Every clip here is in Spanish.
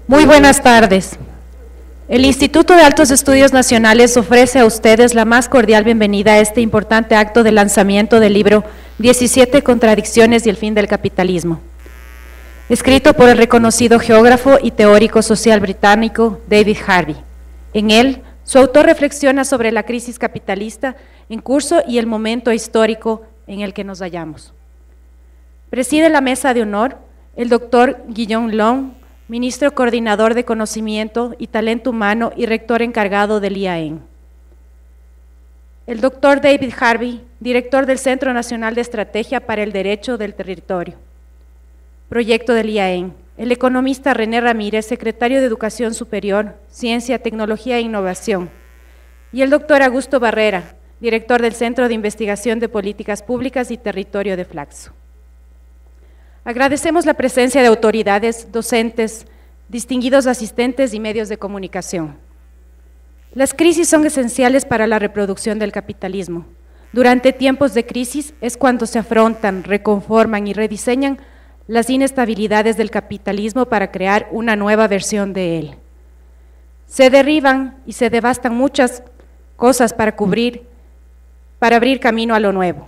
Muy buenas tardes. El Instituto de Altos Estudios Nacionales ofrece a ustedes la más cordial bienvenida a este importante acto de lanzamiento del libro 17 contradicciones y el fin del capitalismo, escrito por el reconocido geógrafo y teórico social británico David Harvey. En él, su autor reflexiona sobre la crisis capitalista en curso y el momento histórico en el que nos hallamos. Preside la mesa de honor el doctor Guillaume Long, ministro coordinador de Conocimiento y Talento Humano y rector encargado del IAEN. El doctor David Harvey, director del Centro Nacional de Estrategia para el Derecho del Territorio. Proyecto del IAEN. El economista René Ramírez, secretario de Educación Superior, Ciencia, Tecnología e Innovación. Y el doctor Augusto Barrera, director del Centro de Investigación de Políticas Públicas y Territorio de Flaxo. Agradecemos la presencia de autoridades, docentes, distinguidos asistentes y medios de comunicación. Las crisis son esenciales para la reproducción del capitalismo. Durante tiempos de crisis es cuando se afrontan, reconforman y rediseñan las inestabilidades del capitalismo para crear una nueva versión de él. Se derriban y se devastan muchas cosas para abrir camino a lo nuevo.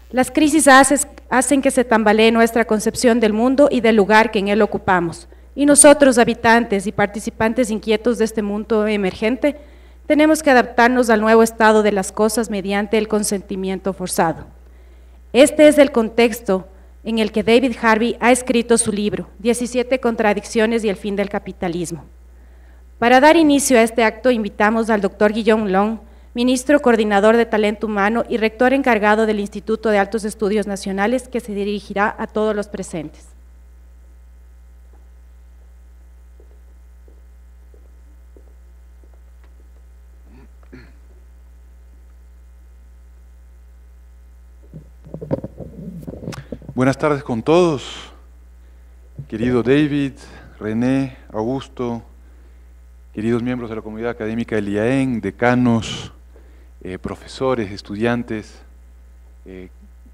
Las crisis hacen que se tambalee nuestra concepción del mundo y del lugar que en él ocupamos. Y nosotros, habitantes y participantes inquietos de este mundo emergente, tenemos que adaptarnos al nuevo estado de las cosas mediante el consentimiento forzado. Este es el contexto en el que David Harvey ha escrito su libro, 17 contradicciones y el fin del capitalismo. Para dar inicio a este acto, invitamos al doctor Guillaume Long, ministro coordinador de Talento Humano y rector encargado del Instituto de Altos Estudios Nacionales, que se dirigirá a todos los presentes. Buenas tardes con todos, querido David, René, Augusto, queridos miembros de la comunidad académica del IAEN, decanos, profesores, estudiantes,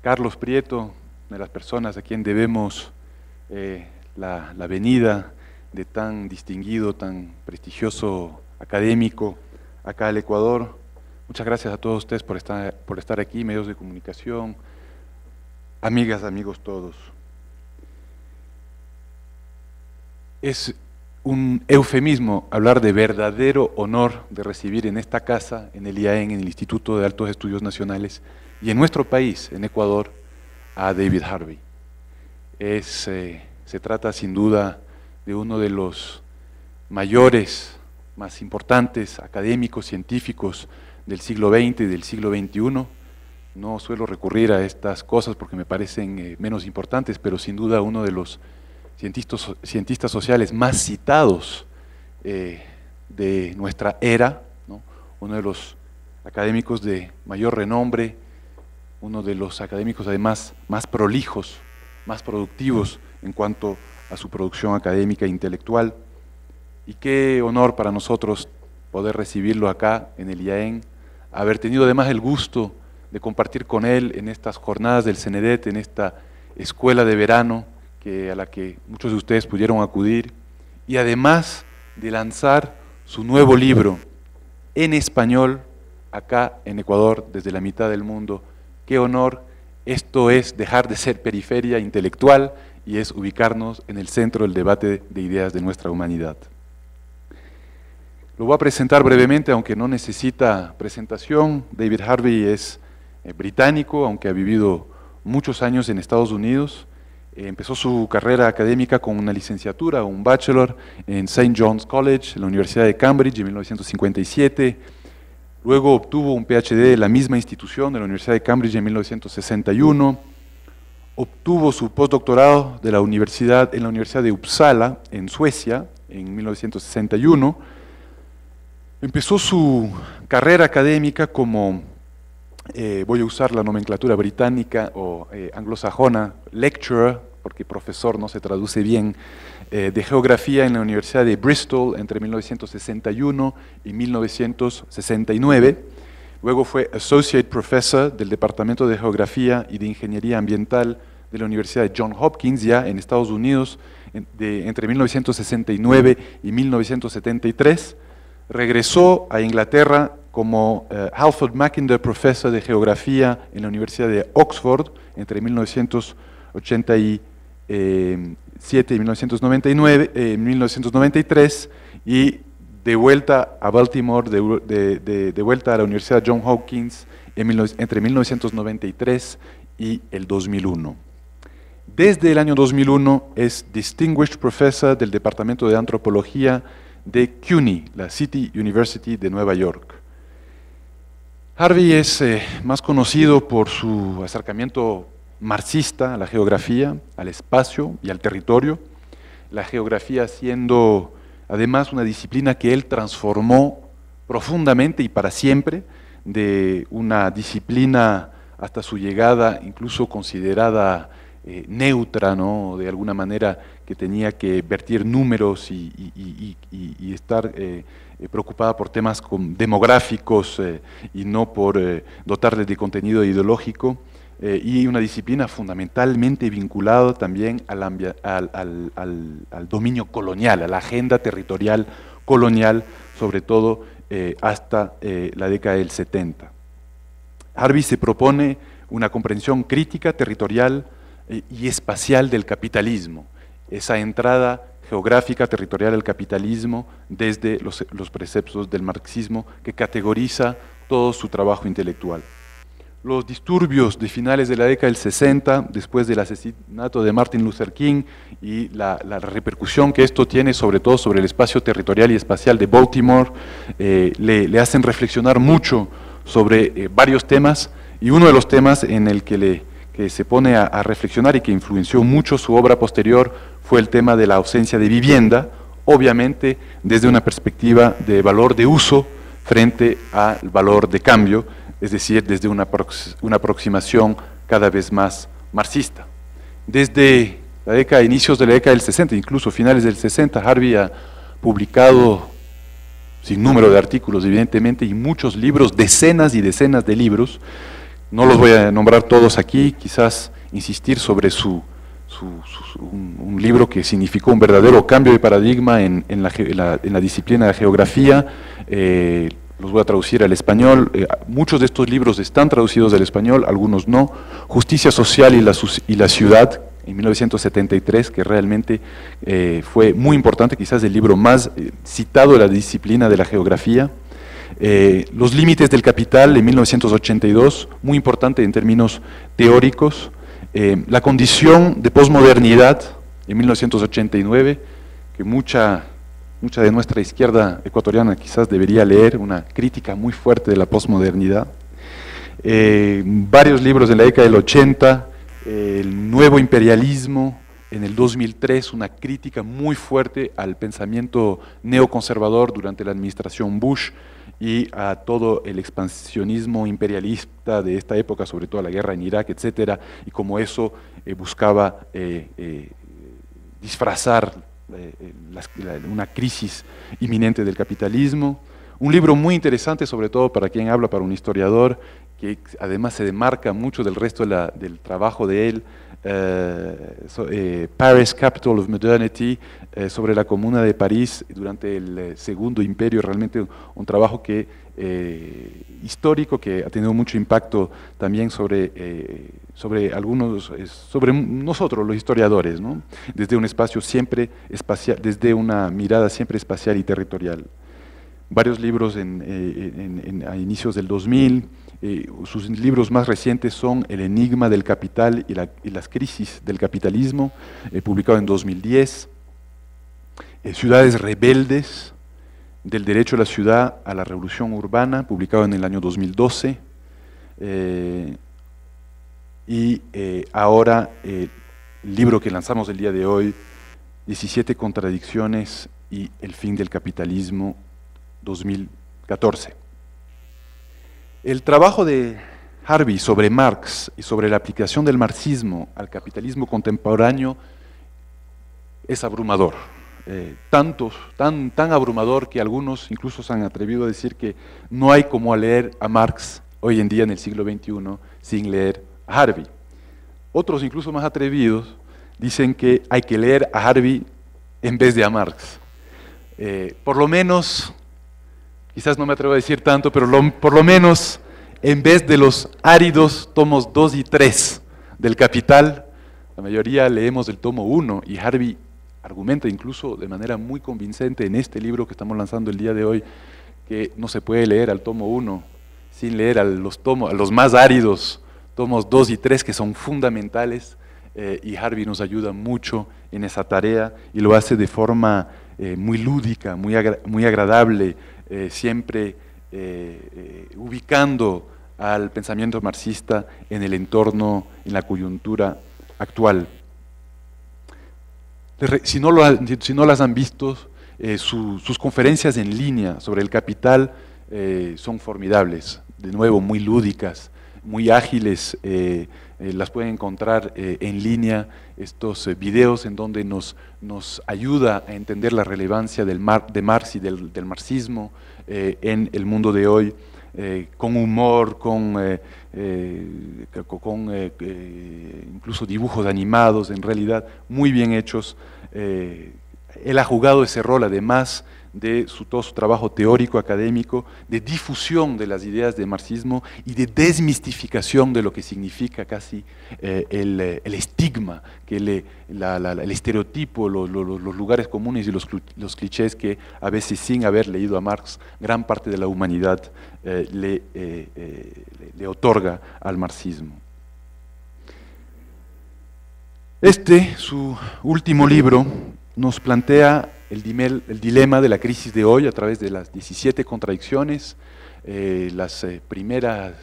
Carlos Prieto, una de las personas a quien debemos la venida de tan distinguido, tan prestigioso académico acá al Ecuador. Muchas gracias a todos ustedes por estar aquí, medios de comunicación, amigas, amigos todos. Es un eufemismo hablar de verdadero honor de recibir en esta casa, en el IAEN, en el Instituto de Altos Estudios Nacionales, y en nuestro país, en Ecuador, a David Harvey. Se trata sin duda de uno de los mayores, más importantes académicos, científicos del siglo XX y del siglo XXI. No suelo recurrir a estas cosas porque me parecen menos importantes, pero sin duda uno de los cientistas sociales más citados de nuestra era, ¿no? Uno de los académicos de mayor renombre, uno de los académicos además más prolijos, más productivos en cuanto a su producción académica e intelectual. Y qué honor para nosotros poder recibirlo acá en el IAEN, haber tenido además el gusto de compartir con él en estas jornadas del CENEDET, en esta escuela de verano a la que muchos de ustedes pudieron acudir, y además de lanzar su nuevo libro en español acá en Ecuador, desde la mitad del mundo. Qué honor. Esto es dejar de ser periferia intelectual y es ubicarnos en el centro del debate de ideas de nuestra humanidad. Lo voy a presentar brevemente, aunque no necesita presentación. David Harvey es británico, aunque ha vivido muchos años en Estados Unidos. Empezó su carrera académica con una licenciatura, un bachelor en St. John's College, en la Universidad de Cambridge, en 1957. Luego obtuvo un PhD de la misma institución, de la Universidad de Cambridge, en 1961. Obtuvo su postdoctorado en la Universidad de Uppsala, en Suecia, en 1961. Empezó su carrera académica como, voy a usar la nomenclatura británica o anglosajona, lecturer, porque profesor no se traduce bien, de geografía en la Universidad de Bristol entre 1961 y 1969. Luego fue Associate Professor del Departamento de Geografía y de Ingeniería Ambiental de la Universidad de Johns Hopkins, ya en Estados Unidos, entre 1969 y 1973. Regresó a Inglaterra como Halford Mackinder Professor de Geografía en la Universidad de Oxford entre 1987 y 1993, y de vuelta a Baltimore, de vuelta a la Universidad Johns Hopkins entre 1993 y el 2001. Desde el año 2001 es Distinguished Professor del Departamento de Antropología de CUNY, la City University de Nueva York. Harvey es más conocido por su acercamiento marxista a la geografía, al espacio y al territorio, la geografía siendo además una disciplina que él transformó profundamente y para siempre, de una disciplina hasta su llegada incluso considerada neutra, ¿no? De alguna manera que tenía que vertir números y estar preocupada por temas demográficos y no por dotarle de contenido ideológico, y una disciplina fundamentalmente vinculada también al dominio colonial, a la agenda territorial colonial, sobre todo hasta la década del 70. Harvey se propone una comprensión crítica, territorial y espacial del capitalismo, esa entrada geográfica, territorial al capitalismo desde los preceptos del marxismo que categoriza todo su trabajo intelectual. Los disturbios de finales de la década del 60, después del asesinato de Martin Luther King y la repercusión que esto tiene sobre todo sobre el espacio territorial y espacial de Baltimore, le hacen reflexionar mucho sobre varios temas, y uno de los temas en el que se pone a reflexionar y que influenció mucho su obra posterior fue el tema de la ausencia de vivienda, obviamente desde una perspectiva de valor de uso frente al valor de cambio, es decir, desde una aproximación cada vez más marxista. Desde inicios de la década del 60, incluso finales del 60, Harvey ha publicado sin número de artículos, evidentemente, y muchos libros, decenas y decenas de libros. No los voy a nombrar todos aquí, quizás insistir sobre un libro que significó un verdadero cambio de paradigma en la disciplina de geografía. Los voy a traducir al español. Muchos de estos libros están traducidos al español, algunos no. Justicia social y la ciudad, en 1973, que realmente fue muy importante, quizás el libro más citado de la disciplina de la geografía. Los límites del capital, en 1982, muy importante en términos teóricos. La condición de posmodernidad, en 1989, que mucha de nuestra izquierda ecuatoriana quizás debería leer, una crítica muy fuerte de la posmodernidad. Varios libros en la década del 80, el nuevo imperialismo, en el 2003, una crítica muy fuerte al pensamiento neoconservador durante la administración Bush y a todo el expansionismo imperialista de esta época, sobre todo la guerra en Irak, etcétera, y como eso buscaba disfrazar una crisis inminente del capitalismo. Un libro muy interesante, sobre todo para quien habla, para un historiador, que además se demarca mucho del resto del trabajo de él, Paris, Capital of Modernity, sobre la Comuna de París durante el Segundo Imperio, realmente un trabajo histórico que ha tenido mucho impacto también sobre nosotros los historiadores, ¿no? Desde un espacio siempre espacial, desde una mirada siempre espacial y territorial. Varios libros a inicios del 2000, sus libros más recientes son El enigma del capital y las crisis del capitalismo, publicado en 2010, Ciudades rebeldes, del derecho a la ciudad a la revolución urbana, publicado en el año 2012, y ahora el libro que lanzamos el día de hoy, 17 contradicciones y el fin del capitalismo, 2014. El trabajo de Harvey sobre Marx y sobre la aplicación del marxismo al capitalismo contemporáneo es abrumador. Tan abrumador que algunos incluso se han atrevido a decir que no hay como leer a Marx hoy en día en el siglo XXI sin leer a Harvey. Otros incluso más atrevidos dicen que hay que leer a Harvey en vez de a Marx. Por lo menos, quizás no me atrevo a decir tanto, pero por lo menos en vez de los áridos tomos 2 y 3 del Capital, la mayoría leemos el tomo 1, y Harvey argumenta incluso de manera muy convincente en este libro que estamos lanzando el día de hoy, que no se puede leer al tomo 1 sin leer a los más áridos, tomos 2 y 3, que son fundamentales, y Harvey nos ayuda mucho en esa tarea, y lo hace de forma muy lúdica, muy agradable, siempre ubicando al pensamiento marxista en el entorno, en la coyuntura actual. Si no las han visto, sus conferencias en línea sobre el Capital son formidables, de nuevo muy lúdicas, muy ágiles, las pueden encontrar en línea, estos videos en donde nos ayuda a entender la relevancia de Marx y del marxismo en el mundo de hoy, con humor, incluso dibujos animados, en realidad muy bien hechos. Él ha jugado ese rol, además de todo su trabajo teórico, académico, de difusión de las ideas del marxismo y de desmistificación de lo que significa casi el estigma, el estereotipo, los lugares comunes y los clichés que a veces, sin haber leído a Marx, gran parte de la humanidad le otorga al marxismo. Su último libro, nos plantea el dilema de la crisis de hoy a través de las 17 contradicciones. Las primeras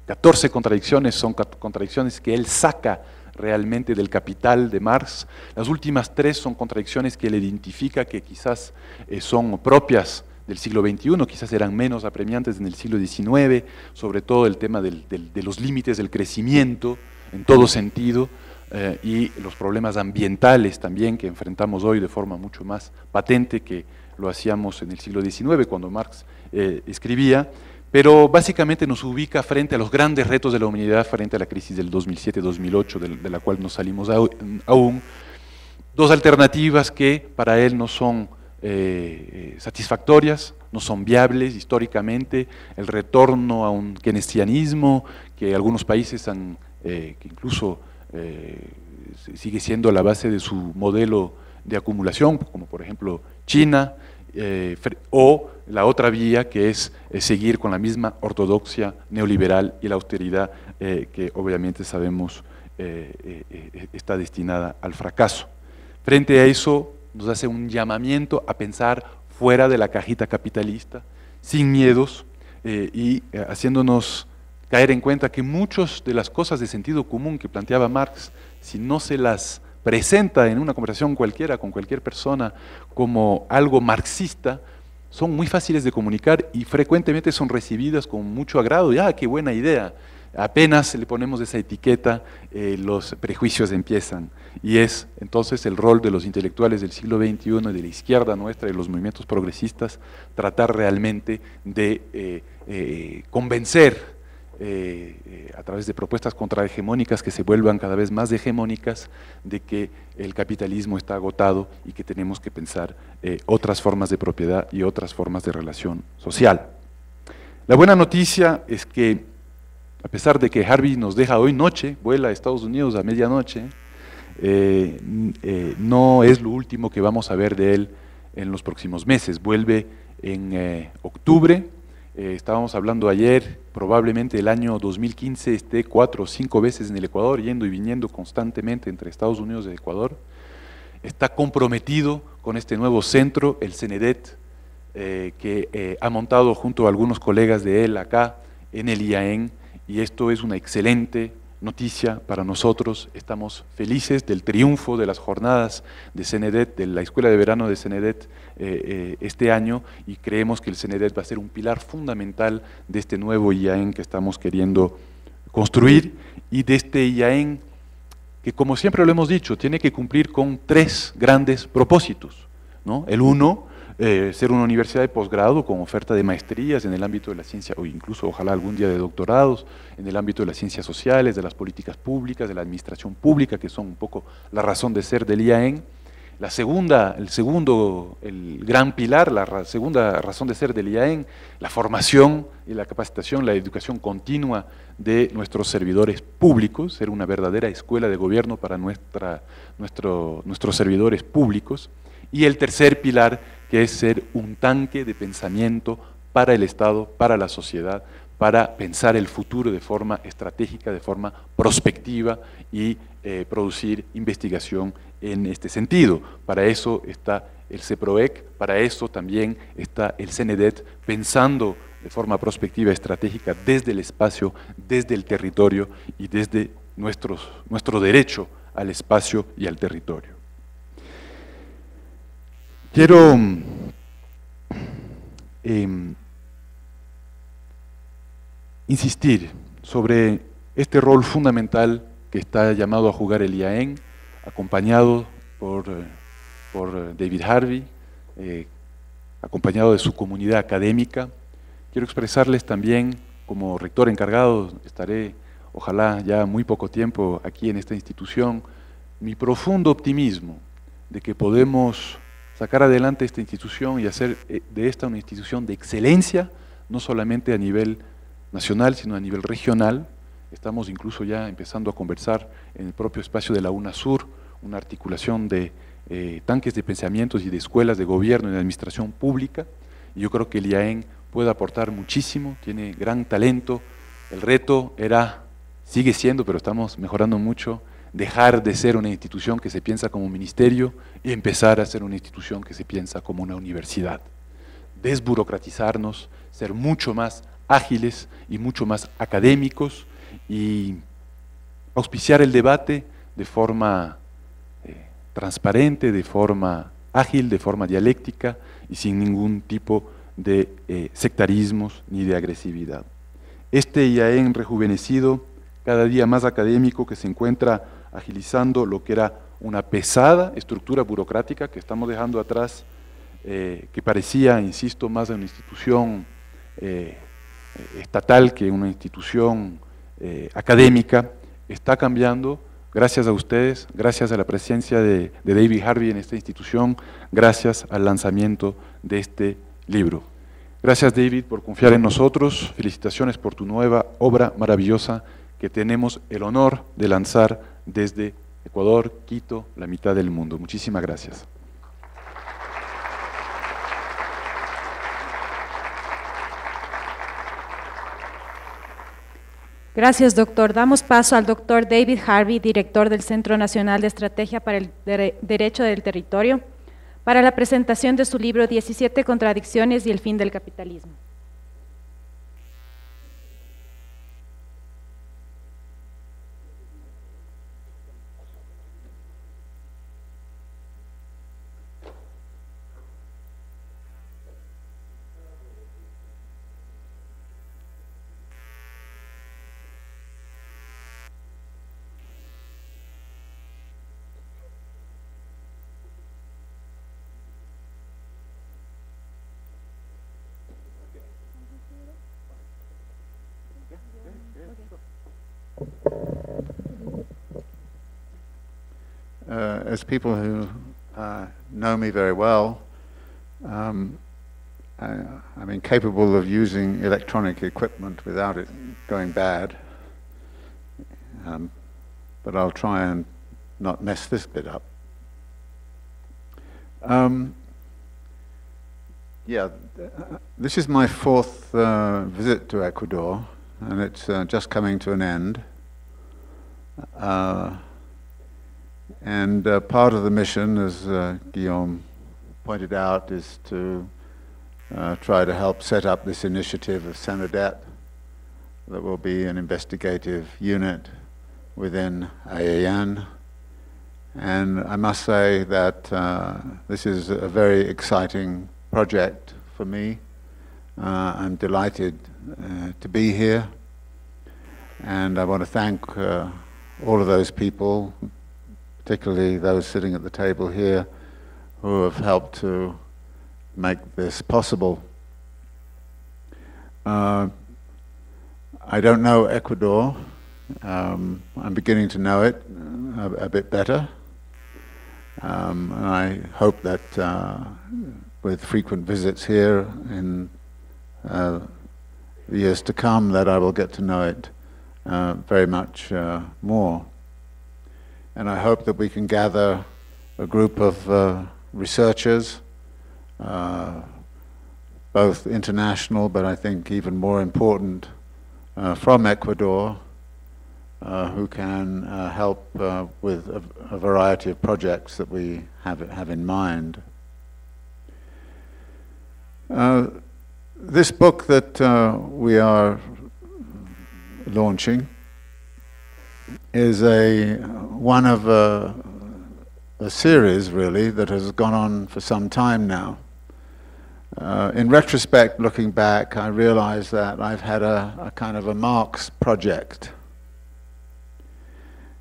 14 contradicciones son contradicciones que él saca realmente del Capital de Marx. Las últimas 3 son contradicciones que él identifica que quizás son propias del siglo XXI, quizás eran menos apremiantes en el siglo XIX, sobre todo el tema de los límites del crecimiento en todo sentido, y los problemas ambientales también que enfrentamos hoy de forma mucho más patente que lo hacíamos en el siglo XIX cuando Marx escribía, pero básicamente nos ubica frente a los grandes retos de la humanidad, frente a la crisis del 2007-2008, de la cual no salimos aún. 2 alternativas que para él no son satisfactorias, no son viables históricamente: el retorno a un keynesianismo que algunos países que incluso sigue siendo la base de su modelo de acumulación, como por ejemplo China, o la otra vía que es seguir con la misma ortodoxia neoliberal y la austeridad que obviamente sabemos está destinada al fracaso. Frente a eso nos hace un llamamiento a pensar fuera de la cajita capitalista, sin miedos, y haciéndonos caer en cuenta que muchas de las cosas de sentido común que planteaba Marx, si no se las presenta en una conversación cualquiera con cualquier persona como algo marxista, son muy fáciles de comunicar y frecuentemente son recibidas con mucho agrado. ¡Ah, qué buena idea! Apenas le ponemos esa etiqueta, los prejuicios empiezan. Y es entonces el rol de los intelectuales del siglo XXI y de la izquierda nuestra y los movimientos progresistas tratar realmente de convencer a través de propuestas contrahegemónicas que se vuelvan cada vez más hegemónicas, de que el capitalismo está agotado y que tenemos que pensar otras formas de propiedad y otras formas de relación social. La buena noticia es que, a pesar de que Harvey nos deja hoy noche, vuela a Estados Unidos a medianoche, no es lo último que vamos a ver de él en los próximos meses. Vuelve en octubre. Estábamos hablando ayer, probablemente el año 2015 esté 4 o 5 veces en el Ecuador, yendo y viniendo constantemente entre Estados Unidos y Ecuador. Está comprometido con este nuevo centro, el CENEDET, que ha montado junto a algunos colegas de él acá en el IAEN, y esto es una excelente noticia para nosotros. Estamos felices del triunfo de las jornadas de CENEDET, de la Escuela de Verano de CENEDET este año, y creemos que el CENEDET va a ser un pilar fundamental de este nuevo IAEN que estamos queriendo construir, y de este IAEN que, como siempre lo hemos dicho, tiene que cumplir con 3 grandes propósitos, ¿no? El uno, ser una universidad de posgrado con oferta de maestrías en el ámbito de la ciencia, o incluso ojalá algún día de doctorados, en el ámbito de las ciencias sociales, de las políticas públicas, de la administración pública, que son un poco la razón de ser del IAEN. El gran pilar, segunda razón de ser del IAEN, la formación y la capacitación, la educación continua de nuestros servidores públicos, ser una verdadera escuela de gobierno para nuestros servidores públicos. Y el tercer pilar, que es ser un tanque de pensamiento para el Estado, para la sociedad, para pensar el futuro de forma estratégica, de forma prospectiva y producir investigación en este sentido. Para eso está el CEPROEC, para eso también está el CENEDET, pensando de forma prospectiva estratégica desde el espacio, desde el territorio y desde nuestro derecho al espacio y al territorio. Quiero insistir sobre este rol fundamental que está llamado a jugar el IAEN, acompañado por David Harvey, acompañado de su comunidad académica. Quiero expresarles también, como rector encargado, estaré ojalá ya muy poco tiempo aquí en esta institución, mi profundo optimismo de que podemos sacar adelante esta institución y hacer de esta una institución de excelencia, no solamente a nivel nacional, sino a nivel regional. Estamos incluso ya empezando a conversar en el propio espacio de la UNASUR, una articulación de tanques de pensamientos y de escuelas de gobierno y de administración pública, y yo creo que el IAEN puede aportar muchísimo, tiene gran talento. El reto sigue siendo, pero estamos mejorando mucho, dejar de ser una institución que se piensa como ministerio y empezar a ser una institución que se piensa como una universidad. Desburocratizarnos, ser mucho más ágiles y mucho más académicos y auspiciar el debate de forma transparente, de forma ágil, de forma dialéctica y sin ningún tipo de sectarismos ni de agresividad. Este IAEN rejuvenecido, cada día más académico, que se encuentra agilizando lo que era una pesada estructura burocrática que estamos dejando atrás, que parecía, insisto, más de una institución estatal que una institución académica, está cambiando gracias a ustedes, gracias a la presencia de David Harvey en esta institución, gracias al lanzamiento de este libro. Gracias, David, por confiar en nosotros. Felicitaciones por tu nueva obra maravillosa que tenemos el honor de lanzar desde Ecuador, Quito, la mitad del mundo. Muchísimas gracias. Gracias, doctor. Damos paso al doctor David Harvey, director del Centro Nacional de Estrategia para el Derecho del Territorio, para la presentación de su libro 17 contradicciones y el fin del capitalismo. As people who know me very well, I'm incapable of using electronic equipment without it going bad, but I'll try and not mess this bit up. This is my fourth visit to Ecuador, and it's just coming to an end. And part of the mission, as Guillaume pointed out, is to try to help set up this initiative of CENEDET that will be an investigative unit within IAN. And I must say that this is a very exciting project for me. I'm delighted to be here. And I want to thank all of those people, particularly those sitting at the table here, who have helped to make this possible. I don't know Ecuador. I'm beginning to know it a bit better. And I hope that with frequent visits here in the years to come, that I will get to know it very much more. And I hope that we can gather a group of researchers, both international, but I think even more important, from Ecuador, who can help with a variety of projects that we have in mind. This book that we are launching is one of a series, really, that has gone on for some time now. In retrospect, looking back, I realize that I've had a kind of a Marx project.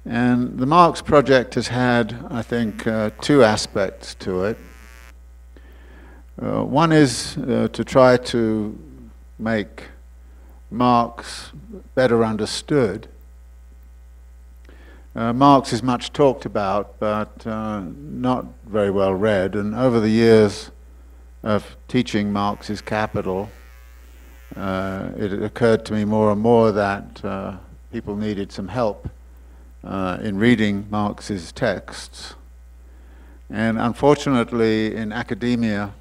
And the Marx project has had, I think, two aspects to it. One is to try to make Marx better understood. Marx is much talked about, but not very well read. And over the years of teaching Marx's Capital, it occurred to me more and more that people needed some help in reading Marx's texts. And unfortunately, in academia,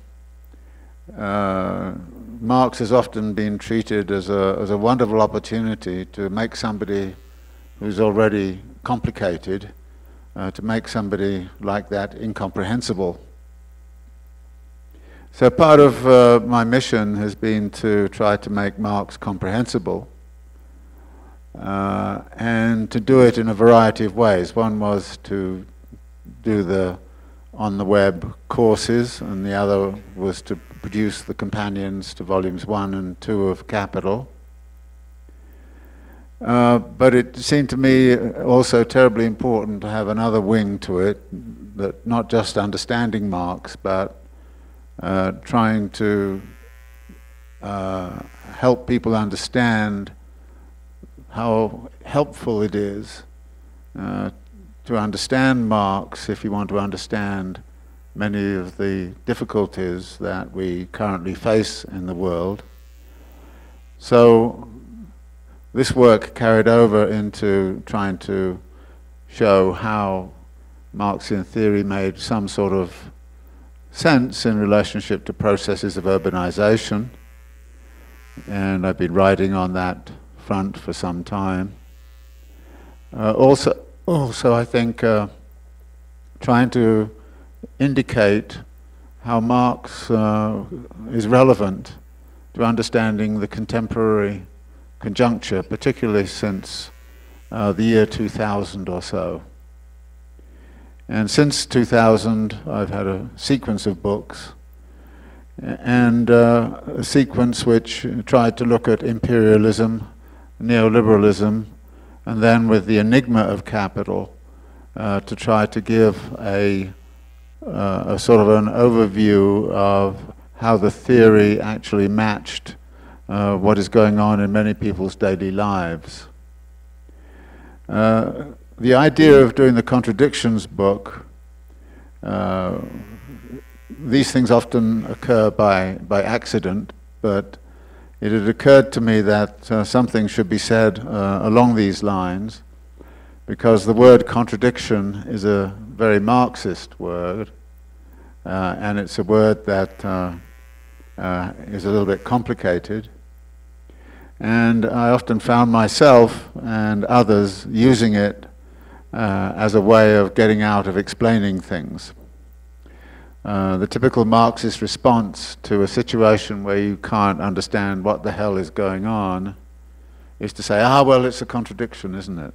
Marx has often been treated as a wonderful opportunity to make somebody who's already complicated, to make somebody like that incomprehensible. So part of my mission has been to try to make Marx comprehensible, and to do it in a variety of ways. One was to do the on-the-web courses, and the other was to produce the companions to volumes 1 and 2 of Capital. But it seemed to me also terribly important to have another wing to it, that not just understanding Marx, but trying to help people understand how helpful it is to understand Marx if you want to understand many of the difficulties that we currently face in the world. So this work carried over into trying to show how Marxian theory made some sort of sense in relationship to processes of urbanization, and I've been writing on that front for some time. Also I think trying to indicate how Marx is relevant to understanding the contemporary conjuncture, particularly since the year 2000 or so. And since 2000, I've had a sequence of books, and a sequence which tried to look at imperialism, neoliberalism, and then with the enigma of capital, to try to give a sort of an overview of how the theory actually matched what is going on in many people's daily lives. The idea of doing the contradictions book, these things often occur by accident, but it had occurred to me that something should be said along these lines, because the word contradiction is a very Marxist word, and it's a word that is a little bit complicated. And I often found myself and others using it as a way of getting out of explaining things. The typical Marxist response to a situation where you can't understand what the hell is going on is to say, well, it's a contradiction, isn't it?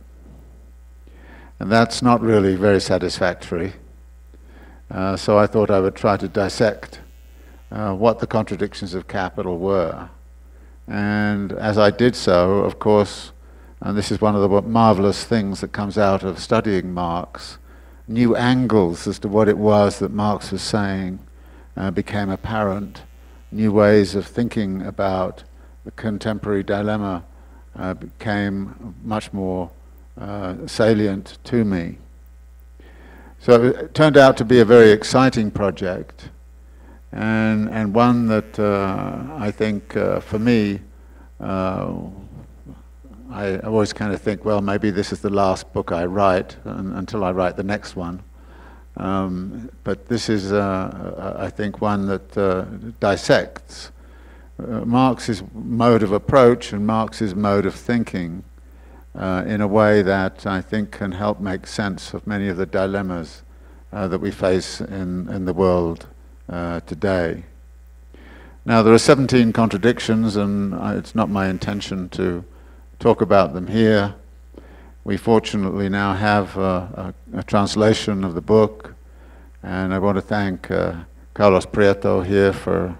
And that's not really very satisfactory. So I thought I would try to dissect what the contradictions of capital were. And as I did so, of course, and this is one of the marvelous things that comes out of studying Marx, new angles as to what it was that Marx was saying became apparent, new ways of thinking about the contemporary dilemma became much more salient to me. So it turned out to be a very exciting project, and one that I think for me, I always kind of think, well, maybe this is the last book I write until I write the next one. But this is, I think, one that dissects Marx's mode of approach and Marx's mode of thinking in a way that I think can help make sense of many of the dilemmas that we face in the world today. Now, there are 17 contradictions, and it's not my intention to talk about them here. We fortunately now have a translation of the book, and I want to thank Carlos Prieto here for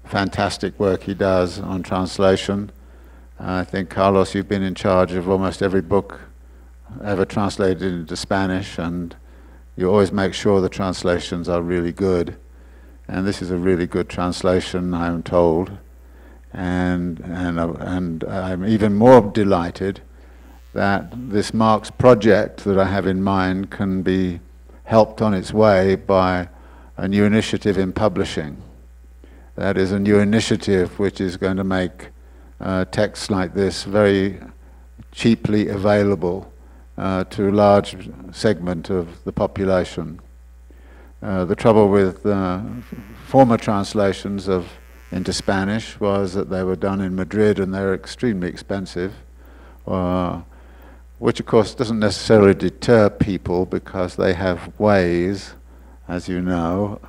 fantastic work he does on translation. I think, Carlos, you've been in charge of almost every book ever translated into Spanish, and you always make sure the translations are really good. And this is a really good translation, I'm told. And I'm even more delighted that this Marx project that I have in mind can be helped on its way by a new initiative in publishing. That is a new initiative which is going to make texts like this very cheaply available to a large segment of the population. The trouble with former translations into Spanish was that they were done in Madrid and they were extremely expensive, which of course doesn't necessarily deter people because they have ways, as you know,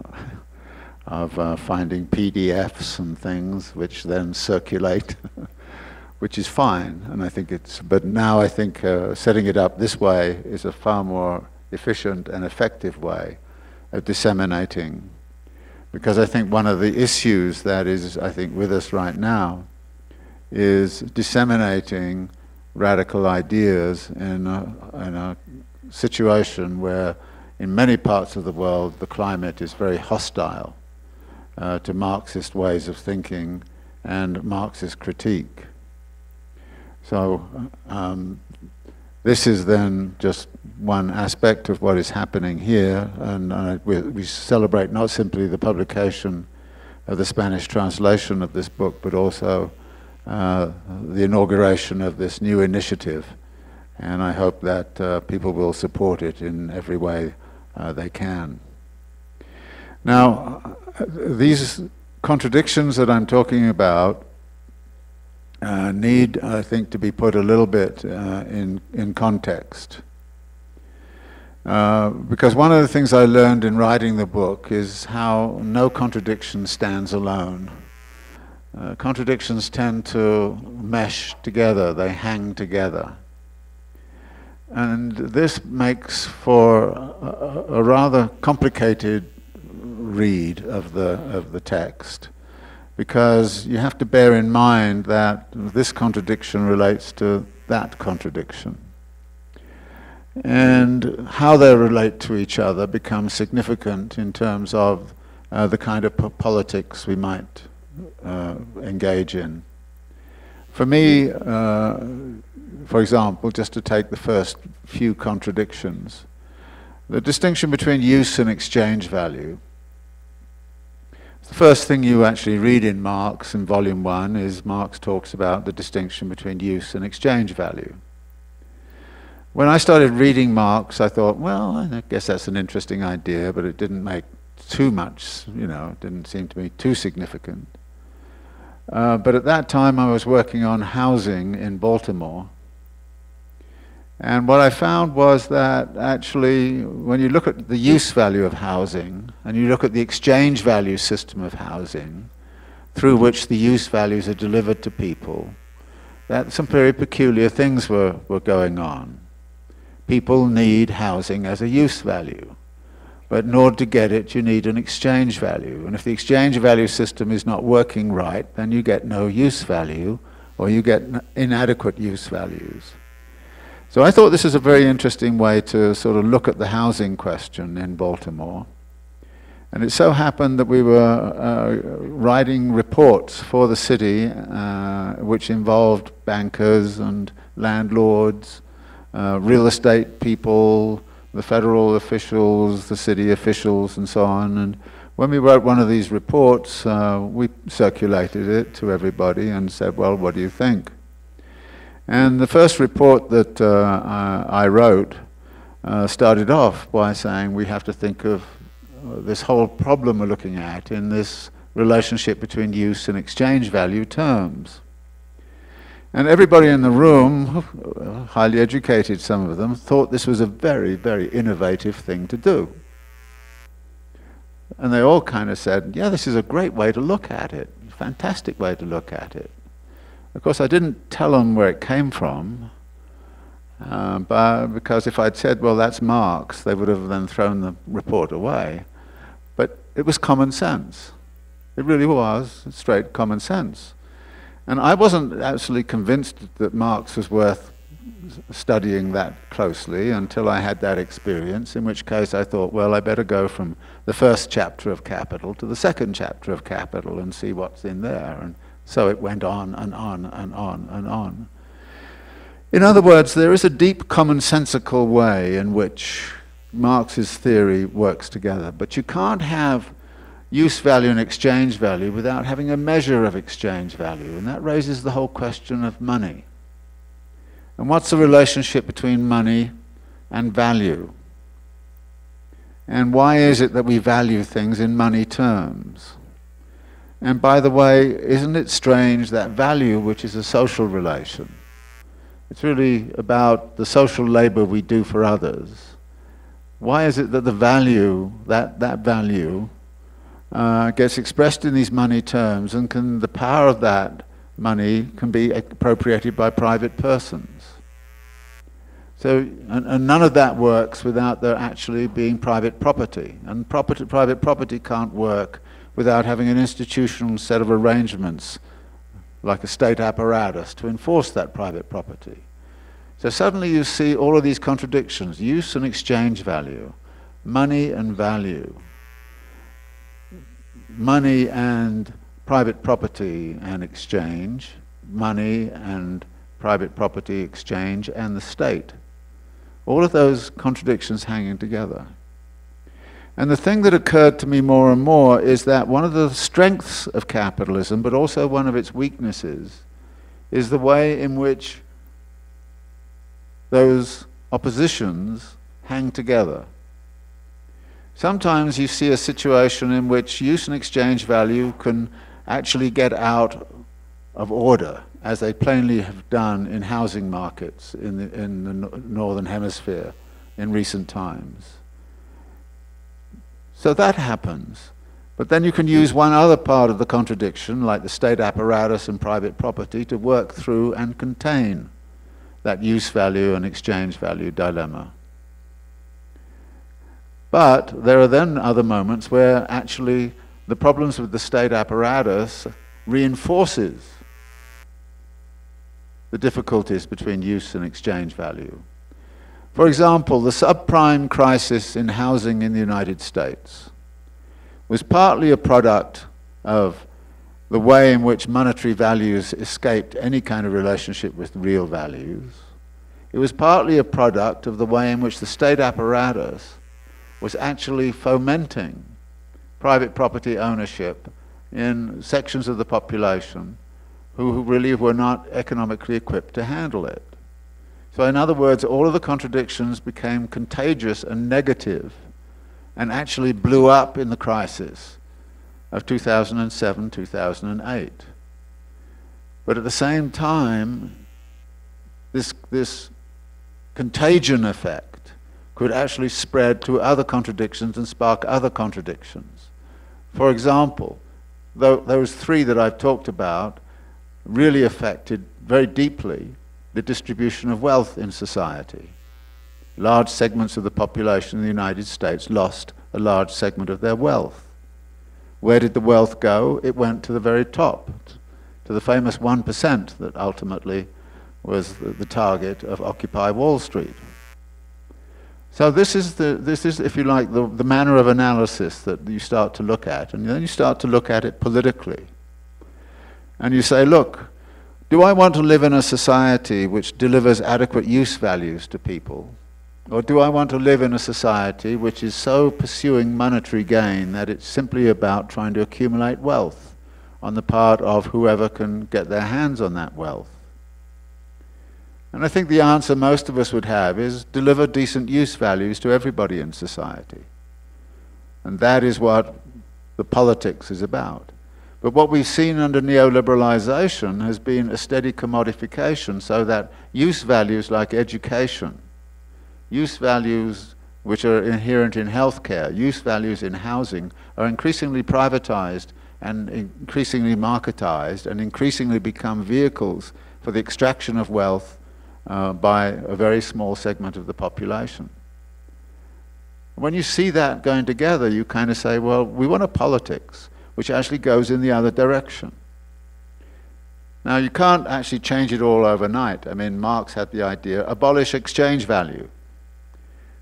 of finding PDFs and things which then circulate, which is fine. And I think but now I think setting it up this way is a far more efficient and effective way of disseminating. Because I think one of the issues that is, I think, with us right now is disseminating radical ideas in a situation where in many parts of the world the climate is very hostile to Marxist ways of thinking and Marxist critique. So this is then just one aspect of what is happening here, and we celebrate not simply the publication of the Spanish translation of this book, but also the inauguration of this new initiative. And I hope that people will support it in every way they can. Now, these contradictions that I'm talking about need, I think, to be put a little bit in context. Because one of the things I learned in writing the book is how no contradiction stands alone. Contradictions tend to mesh together, they hang together. And this makes for a rather complicated read of the text, because you have to bear in mind that this contradiction relates to that contradiction. And how they relate to each other becomes significant in terms of the kind of politics we might engage in. For me, for example, just to take the first few contradictions, the distinction between use and exchange value. The first thing you actually read in Marx in Volume 1 is Marx talks about the distinction between use and exchange value. When I started reading Marx, I thought, well, I guess that's an interesting idea, but it didn't make too much, it didn't seem to me too significant. But at that time I was working on housing in Baltimore. And what I found was that actually when you look at the use value of housing and you look at the exchange value system of housing through which the use values are delivered to people, that some very peculiar things were going on. People need housing as a use value. But in order to get it, you need an exchange value. And if the exchange value system is not working right, then you get no use value, or you get inadequate use values. So I thought this is a very interesting way to sort of look at the housing question in Baltimore. And it so happened that we were writing reports for the city which involved bankers and landlords, real estate people, the federal officials, the city officials, and so on. And when we wrote one of these reports, we circulated it to everybody and said, well, what do you think? And the first report that I wrote started off by saying we have to think of this whole problem we're looking at in this relationship between use and exchange value terms. And everybody in the room, highly educated some of them, thought this was a very, very innovative thing to do. And they all kind of said, yeah, this is a great way to look at it, fantastic way to look at it. Of course, I didn't tell them where it came from, because if I'd said, well, that's Marx, they would have then thrown the report away. But it was common sense. It really was straight common sense. And I wasn't absolutely convinced that Marx was worth studying that closely until I had that experience, in which case I thought, well, I better go from the first chapter of Capital to the second chapter of Capital and see what's in there. And so it went on and on and on and on. In other words, there is a deep commonsensical way in which Marx's theory works together, but you can't have use value and exchange value without having a measure of exchange value, and that raises the whole question of money. And what's the relationship between money and value? And why is it that we value things in money terms? And by the way, isn't it strange that value, which is a social relation, it's really about the social labor we do for others. Why is it that the value, that value, gets expressed in these money terms, and the power of that money can be appropriated by private persons? So, and none of that works without there actually being private property. And private property can't work without having an institutional set of arrangements, like a state apparatus, to enforce that private property. So suddenly you see all of these contradictions: use and exchange value, money and value, money and private property and exchange, money and private property exchange and the state. All of those contradictions hanging together. And the thing that occurred to me more and more is that one of the strengths of capitalism, but also one of its weaknesses, is the way in which those oppositions hang together. Sometimes you see a situation in which use and exchange value can actually get out of order, as they plainly have done in housing markets in the Northern Hemisphere in recent times. So that happens. But then you can use one other part of the contradiction, like the state apparatus and private property, to work through and contain that use value and exchange value dilemma. But there are then other moments where actually the problems with the state apparatus reinforces the difficulties between use and exchange value. For example, the subprime crisis in housing in the United States was partly a product of the way in which monetary values escaped any kind of relationship with real values. It was partly a product of the way in which the state apparatus was actually fomenting private property ownership in sections of the population who really were not economically equipped to handle it. So in other words, all of the contradictions became contagious and negative and actually blew up in the crisis of 2007, 2008. But at the same time, this contagion effect could actually spread to other contradictions and spark other contradictions. For example, those three that I've talked about really affected very deeply the distribution of wealth in society. Large segments of the population in the United States lost a large segment of their wealth. Where did the wealth go? It went to the very top, to the famous 1% that ultimately was the target of Occupy Wall Street. So this is, if you like, the manner of analysis that you start to look at, and then you start to look at it politically. And you say, look, do I want to live in a society which delivers adequate use values to people? Or do I want to live in a society which is so pursuing monetary gain that it's simply about trying to accumulate wealth on the part of whoever can get their hands on that wealth? And I think the answer most of us would have is deliver decent use values to everybody in society. And that is what the politics is about. But what we've seen under neoliberalization has been a steady commodification, so that use values like education, use values which are inherent in healthcare, use values in housing, are increasingly privatized and increasingly marketized and increasingly become vehicles for the extraction of wealth by a very small segment of the population. When you see that going together, you kind of say, well, we want a politics which actually goes in the other direction. Now, you can't actually change it all overnight. I mean, Marx had the idea, abolish exchange value.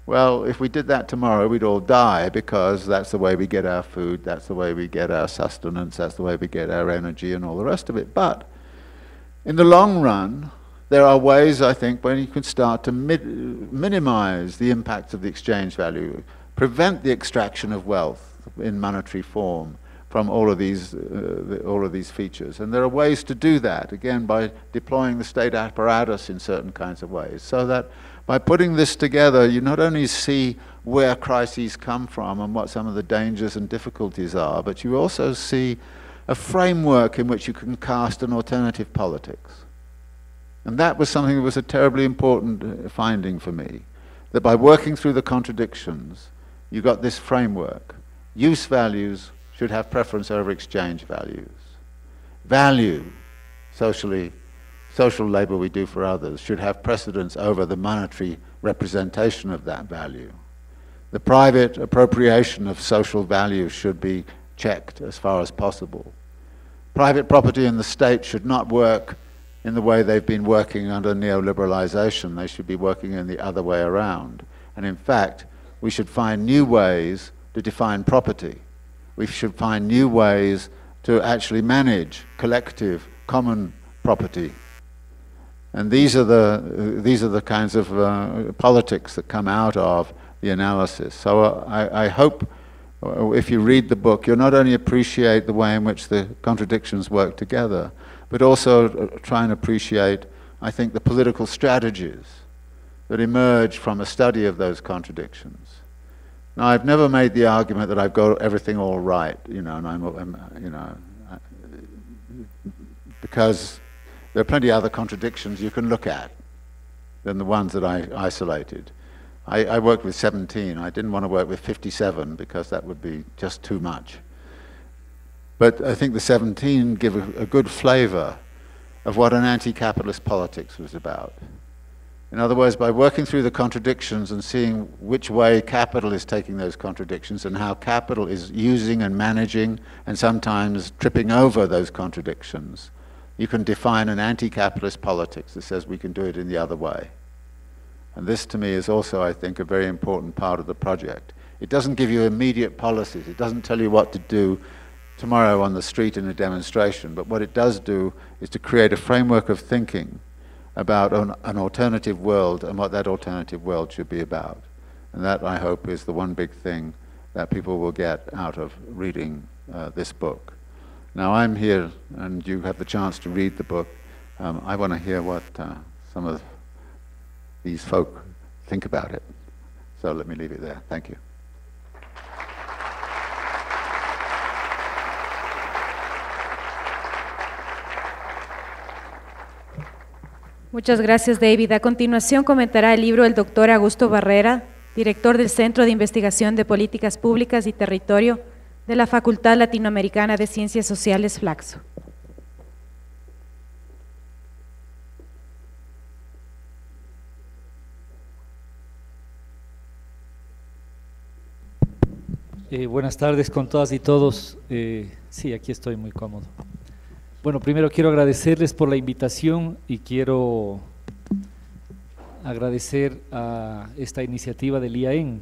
Well, if we did that tomorrow, we'd all die, because that's the way we get our food, that's the way we get our sustenance, that's the way we get our energy and all the rest of it. But in the long run, there are ways, I think, when you can start to minimize the impact of the exchange value, prevent the extraction of wealth in monetary form from all of these features. And there are ways to do that, again, by deploying the state apparatus in certain kinds of ways, so that by putting this together, you not only see where crises come from and what some of the dangers and difficulties are, but you also see a framework in which you can cast an alternative politics. And that was something that was a terribly important finding for me, that by working through the contradictions, you got this framework. Use values should have preference over exchange values. Value, social labor we do for others, should have precedence over the monetary representation of that value. The private appropriation of social value should be checked as far as possible. Private property in the state should not work in the way they've been working under neoliberalization. They should be working in the other way around. And in fact, we should find new ways to define property. We should find new ways to actually manage collective, common property. And these are the kinds of politics that come out of the analysis. So I hope if you read the book, you'll not only appreciate the way in which the contradictions work together, but also try and appreciate, I think, the political strategies that emerge from a study of those contradictions. Now, I've never made the argument that I've got everything all right, you know, because there are plenty of other contradictions you can look at than the ones that I isolated. I worked with 17. I didn't want to work with 57 because that would be just too much. But I think the 17 give a good flavor of what an anti-capitalist politics was about. In other words, by working through the contradictions and seeing which way capital is taking those contradictions and how capital is using and managing and sometimes tripping over those contradictions, you can define an anti-capitalist politics that says we can do it in the other way. And this, to me, is also, I think, a very important part of the project. It doesn't give you immediate policies. It doesn't tell you what to do tomorrow on the street in a demonstration. But what it does do is to create a framework of thinking about an alternative world and what that alternative world should be about. And that, I hope, is the one big thing that people will get out of reading this book. Now, I'm here, and you have the chance to read the book. I want to hear what some of these folk think about it. So let me leave it there. Thank you. Muchas gracias, David. A continuación comentará el libro el doctor Augusto Barrera, director del Centro de Investigación de Políticas Públicas y Territorio de la Facultad Latinoamericana de Ciencias Sociales, Flaxo. Buenas tardes con todas y todos. Sí, aquí estoy muy cómodo. Bueno, primero quiero agradecerles por la invitación y quiero agradecer a esta iniciativa del IAEN.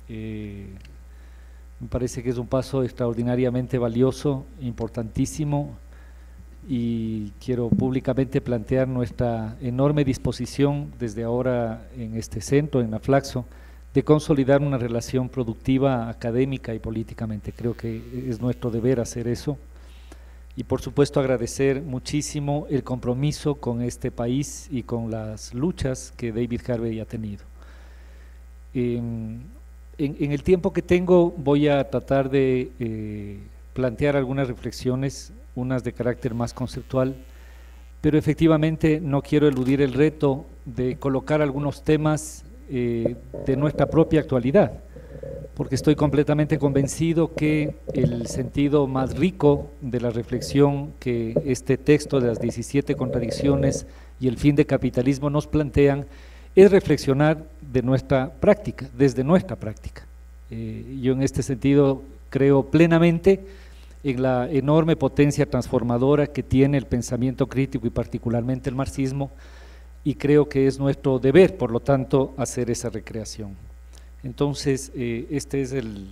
Me parece que es un paso extraordinariamente valioso, importantísimo, y quiero públicamente plantear nuestra enorme disposición desde ahora en este centro, en Aflaxo, de consolidar una relación productiva, académica y políticamente. Creo que es nuestro deber hacer eso. Y por supuesto agradecer muchísimo el compromiso con este país y con las luchas que David Harvey ha tenido. En el tiempo que tengo voy a tratar de plantear algunas reflexiones, unas de carácter más conceptual, pero efectivamente no quiero eludir el reto de colocar algunos temas de nuestra propia actualidad, porque estoy completamente convencido que el sentido más rico de la reflexión que este texto de las 17 contradicciones y el fin del capitalismo nos plantean es reflexionar de nuestra práctica, desde nuestra práctica. Yo en este sentido creo plenamente en la enorme potencia transformadora que tiene el pensamiento crítico y particularmente el marxismo, y creo que es nuestro deber, por lo tanto, hacer esa recreación. Entonces, este es el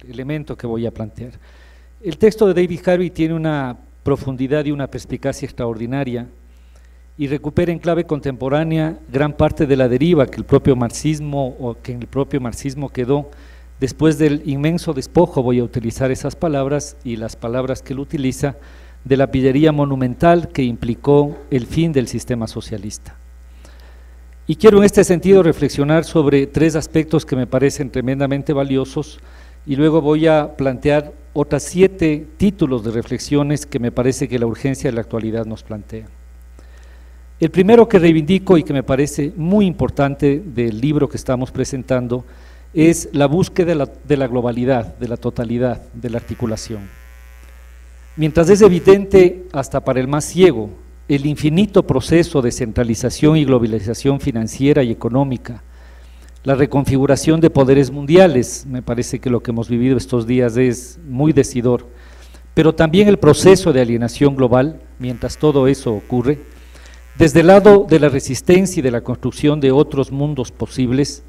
elemento que voy a plantear. El texto de David Harvey tiene una profundidad y una perspicacia extraordinaria y recupera en clave contemporánea gran parte de la deriva que el propio marxismo o que en el propio marxismo quedó después del inmenso despojo, voy a utilizar esas palabras y las palabras que él utiliza, de la pillería monumental que implicó el fin del sistema socialista. Y quiero en este sentido reflexionar sobre tres aspectos que me parecen tremendamente valiosos y luego voy a plantear otras 7 títulos de reflexiones que me parece que la urgencia de la actualidad nos plantea. El primero que reivindico y que me parece muy importante del libro que estamos presentando es la búsqueda de la globalidad, de la totalidad, de la articulación. Mientras es evidente hasta para el más ciego el infinito proceso de centralización y globalización financiera y económica, la reconfiguración de poderes mundiales, me parece que lo que hemos vivido estos días es muy decidor, pero también el proceso de alienación global, mientras todo eso ocurre, desde el lado de la resistencia y de la construcción de otros mundos posibles,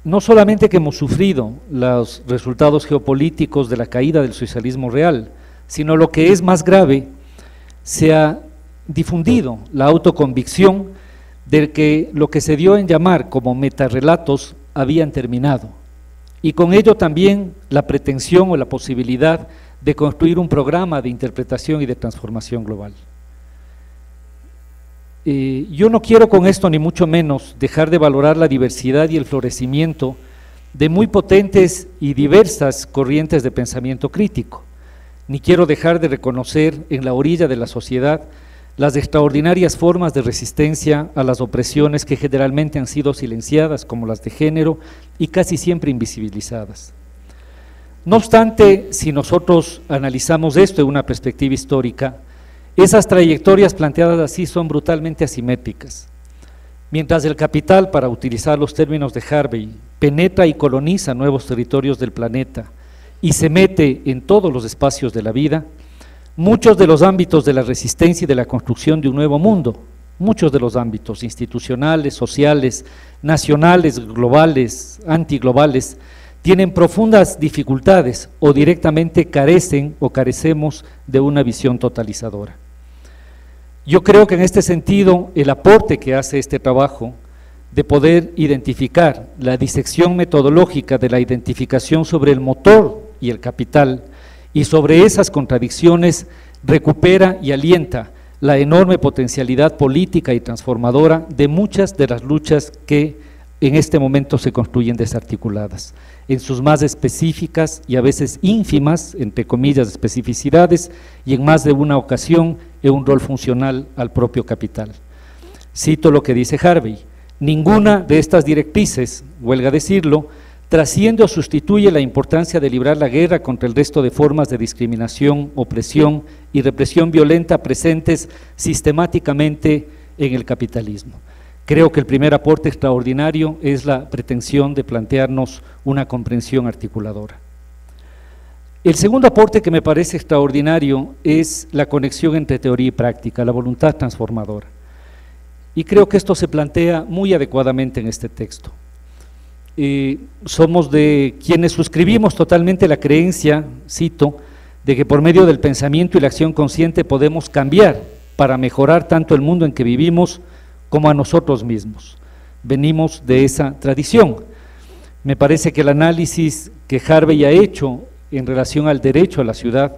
no solamente que hemos sufrido los resultados geopolíticos de la caída del socialismo real, sino lo que es más grave, se ha difundido la autoconvicción de que lo que se dio en llamar como metarrelatos habían terminado, y con ello también la pretensión o la posibilidad de construir un programa de interpretación y de transformación global. Yo no quiero con esto ni mucho menos dejar de valorar la diversidad y el florecimiento de muy potentes y diversas corrientes de pensamiento crítico, ni quiero dejar de reconocer en la orilla de la sociedad las extraordinarias formas de resistencia a las opresiones que generalmente han sido silenciadas, como las de género, y casi siempre invisibilizadas. No obstante, si nosotros analizamos esto en una perspectiva histórica, esas trayectorias planteadas así son brutalmente asimétricas. Mientras el capital, para utilizar los términos de Harvey, penetra y coloniza nuevos territorios del planeta y se mete en todos los espacios de la vida, muchos de los ámbitos de la resistencia y de la construcción de un nuevo mundo, muchos de los ámbitos institucionales, sociales, nacionales, globales, antiglobales, tienen profundas dificultades o directamente carecen o carecemos de una visión totalizadora. Yo creo que en este sentido el aporte que hace este trabajo de poder identificar la disección metodológica de la identificación sobre el motor y el capital y sobre esas contradicciones recupera y alienta la enorme potencialidad política y transformadora de muchas de las luchas que en este momento se construyen desarticuladas, en sus más específicas y a veces ínfimas, entre comillas, especificidades, y en más de una ocasión en un rol funcional al propio capital. Cito lo que dice Harvey: ninguna de estas directrices, huelga decirlo, trasciende o sustituye la importancia de librar la guerra contra el resto de formas de discriminación, opresión y represión violenta presentes sistemáticamente en el capitalismo. Creo que el primer aporte extraordinario es la pretensión de plantearnos una comprensión articuladora. El segundo aporte que me parece extraordinario es la conexión entre teoría y práctica, la voluntad transformadora. Y creo que esto se plantea muy adecuadamente en este texto. Somos de quienes suscribimos totalmente la creencia, cito, de que por medio del pensamiento y la acción consciente podemos cambiar para mejorar tanto el mundo en que vivimos como a nosotros mismos. Venimos de esa tradición. Me parece que el análisis que Harvey ha hecho en relación al derecho a la ciudad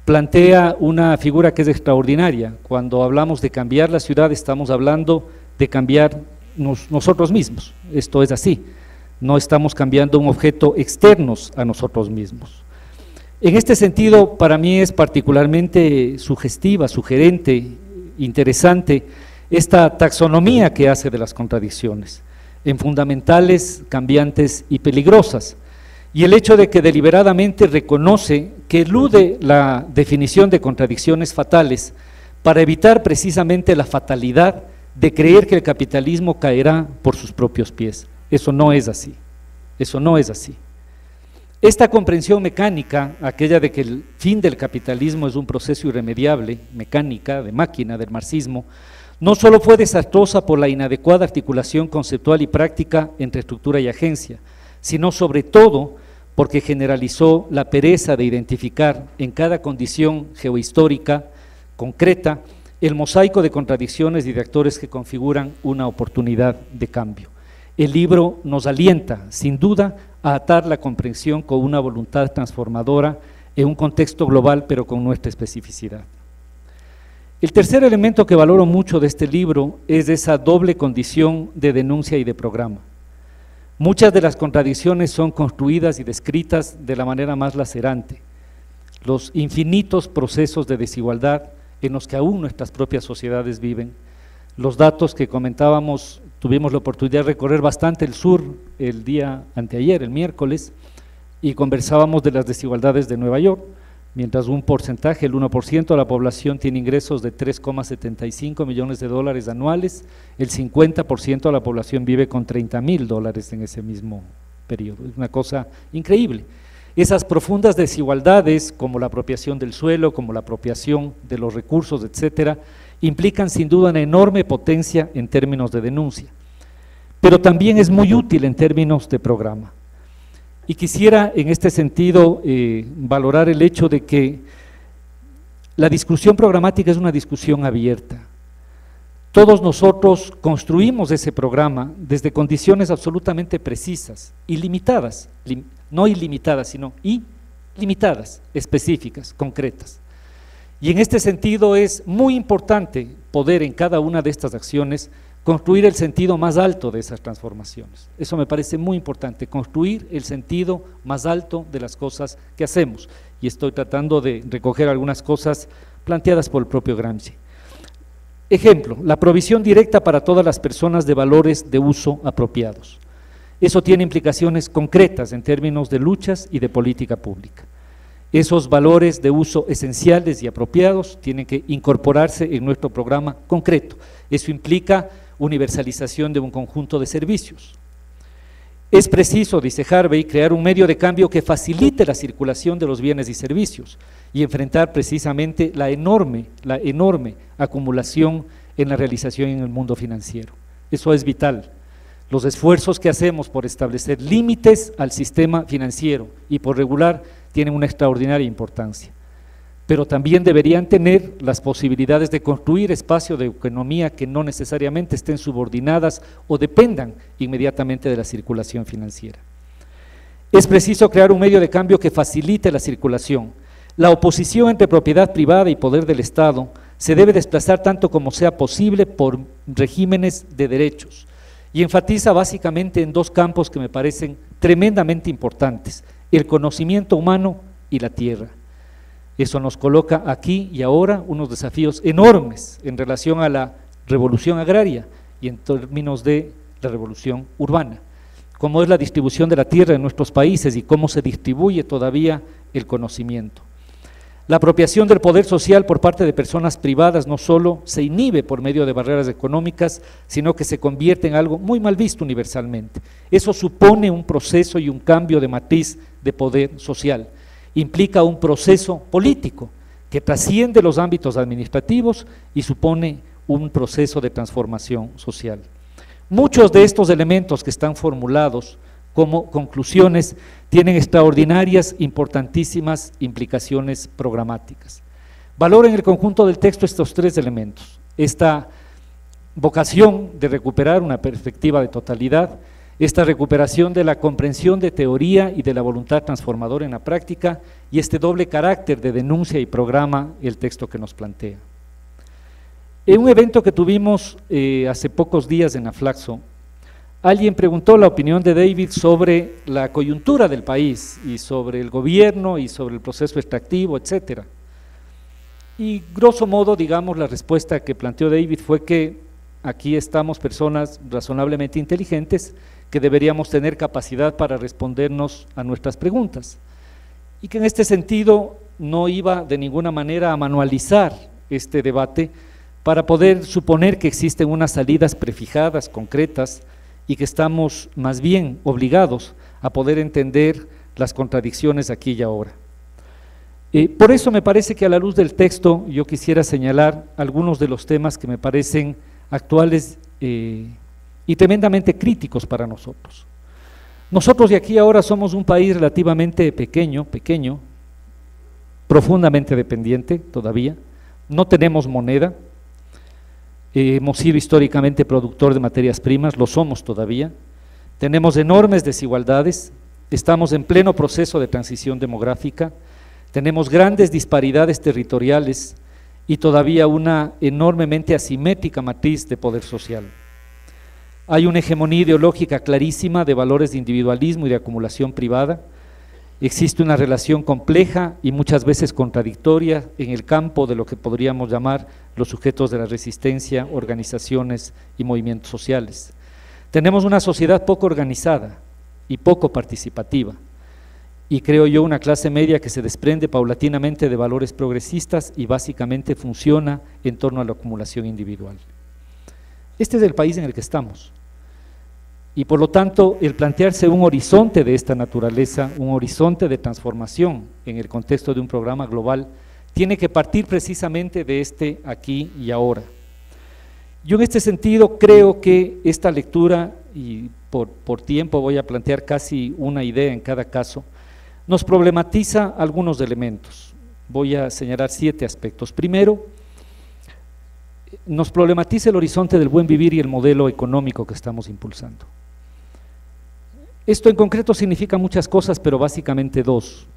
plantea una figura que es extraordinaria. Cuando hablamos de cambiar la ciudad, estamos hablando de cambiar nosotros mismos. Esto es así. No estamos cambiando un objeto externos a nosotros mismos. En este sentido, para mí es particularmente sugestiva, sugerente, interesante esta taxonomía que hace de las contradicciones, en fundamentales, cambiantes y peligrosas, y el hecho de que deliberadamente reconoce que elude la definición de contradicciones fatales para evitar precisamente la fatalidad de creer que el capitalismo caerá por sus propios pies. Eso no es así, eso no es así. Esta comprensión mecánica, aquella de que el fin del capitalismo es un proceso irremediable, mecánica, de máquina, del marxismo, no solo fue desastrosa por la inadecuada articulación conceptual y práctica entre estructura y agencia, sino sobre todo porque generalizó la pereza de identificar en cada condición geohistórica concreta el mosaico de contradicciones y de actores que configuran una oportunidad de cambio. El libro nos alienta, sin duda, a atar la comprensión con una voluntad transformadora en un contexto global, pero con nuestra especificidad. El tercer elemento que valoro mucho de este libro es esa doble condición de denuncia y de programa. Muchas de las contradicciones son construidas y descritas de la manera más lacerante. Los infinitos procesos de desigualdad en los que aún nuestras propias sociedades viven. Los datos que comentábamos, tuvimos la oportunidad de recorrer bastante el sur el día anteayer, el miércoles, y conversábamos de las desigualdades de Nueva York. Mientras un porcentaje, el 1% de la población tiene ingresos de 3,75 millones de dólares anuales, el 50% de la población vive con $30,000 en ese mismo periodo. Es una cosa increíble. Esas profundas desigualdades, como la apropiación del suelo, como la apropiación de los recursos, etcétera, implican sin duda una enorme potencia en términos de denuncia, pero también es muy útil en términos de programa. Y quisiera en este sentido valorar el hecho de que la discusión programática es una discusión abierta. Todos nosotros construimos ese programa desde condiciones absolutamente precisas y limitadas, no ilimitadas, sino ilimitadas, específicas, concretas. Y en este sentido es muy importante poder en cada una de estas acciones construir el sentido más alto de esas transformaciones. Eso me parece muy importante, construir el sentido más alto de las cosas que hacemos. Y estoy tratando de recoger algunas cosas planteadas por el propio Gramsci. Ejemplo, la provisión directa para todas las personas de valores de uso apropiados. Eso tiene implicaciones concretas en términos de luchas y de política pública. Esos valores de uso esenciales y apropiados tienen que incorporarse en nuestro programa concreto. Eso implica universalización de un conjunto de servicios. Es preciso, dice Harvey, crear un medio de cambio que facilite la circulación de los bienes y servicios y enfrentar precisamente la enorme acumulación en la realización en el mundo financiero. Eso es vital. Los esfuerzos que hacemos por establecer límites al sistema financiero y por regular tienen una extraordinaria importancia, pero también deberían tener las posibilidades de construir espacios de economía que no necesariamente estén subordinadas o dependan inmediatamente de la circulación financiera. Es preciso crear un medio de cambio que facilite la circulación. La oposición entre propiedad privada y poder del Estado se debe desplazar tanto como sea posible por regímenes de derechos, y enfatiza básicamente en dos campos que me parecen tremendamente importantes: el conocimiento humano y la tierra. Eso nos coloca aquí y ahora unos desafíos enormes en relación a la revolución agraria y en términos de la revolución urbana. Cómo es la distribución de la tierra en nuestros países y cómo se distribuye todavía el conocimiento. La apropiación del poder social por parte de personas privadas no solo se inhibe por medio de barreras económicas, sino que se convierte en algo muy mal visto universalmente. Eso supone un proceso y un cambio de matriz de poder social. Implica un proceso político que trasciende los ámbitos administrativos y supone un proceso de transformación social. Muchos de estos elementos que están formulados como conclusiones tienen extraordinarias, importantísimas implicaciones programáticas. Valoro en el conjunto del texto estos tres elementos: esta vocación de recuperar una perspectiva de totalidad, esta recuperación de la comprensión de teoría y de la voluntad transformadora en la práctica, y este doble carácter de denuncia y programa el texto que nos plantea. En un evento que tuvimos hace pocos días en Aflaxo, alguien preguntó la opinión de David sobre la coyuntura del país y sobre el gobierno y sobre el proceso extractivo, etcétera. Y grosso modo, digamos, la respuesta que planteó David fue que aquí estamos personas razonablemente inteligentes que deberíamos tener capacidad para respondernos a nuestras preguntas, y que en este sentido no iba de ninguna manera a manualizar este debate para poder suponer que existen unas salidas prefijadas, concretas, y que estamos más bien obligados a poder entender las contradicciones aquí y ahora. Por eso me parece que a la luz del texto yo quisiera señalar algunos de los temas que me parecen actuales y tremendamente críticos para nosotros. Nosotros de aquí ahora somos un país relativamente pequeño, profundamente dependiente todavía, no tenemos moneda, hemos sido históricamente productor de materias primas, lo somos todavía, tenemos enormes desigualdades, estamos en pleno proceso de transición demográfica, tenemos grandes disparidades territoriales y todavía una enormemente asimétrica matriz de poder social. Hay una hegemonía ideológica clarísima de valores de individualismo y de acumulación privada, existe una relación compleja y muchas veces contradictoria en el campo de lo que podríamos llamar los sujetos de la resistencia, organizaciones y movimientos sociales. Tenemos una sociedad poco organizada y poco participativa, y creo yo una clase media que se desprende paulatinamente de valores progresistas y básicamente funciona en torno a la acumulación individual. Este es el país en el que estamos, y por lo tanto el plantearse un horizonte de esta naturaleza, un horizonte de transformación en el contexto de un programa global, tiene que partir precisamente de este aquí y ahora. Yo en este sentido creo que esta lectura, y por tiempo voy a plantear casi una idea en cada caso, nos problematiza algunos elementos. Voy a señalar 7 aspectos. Primero, nos problematiza el horizonte del buen vivir y el modelo económico que estamos impulsando. Esto en concreto significa muchas cosas, pero básicamente 2.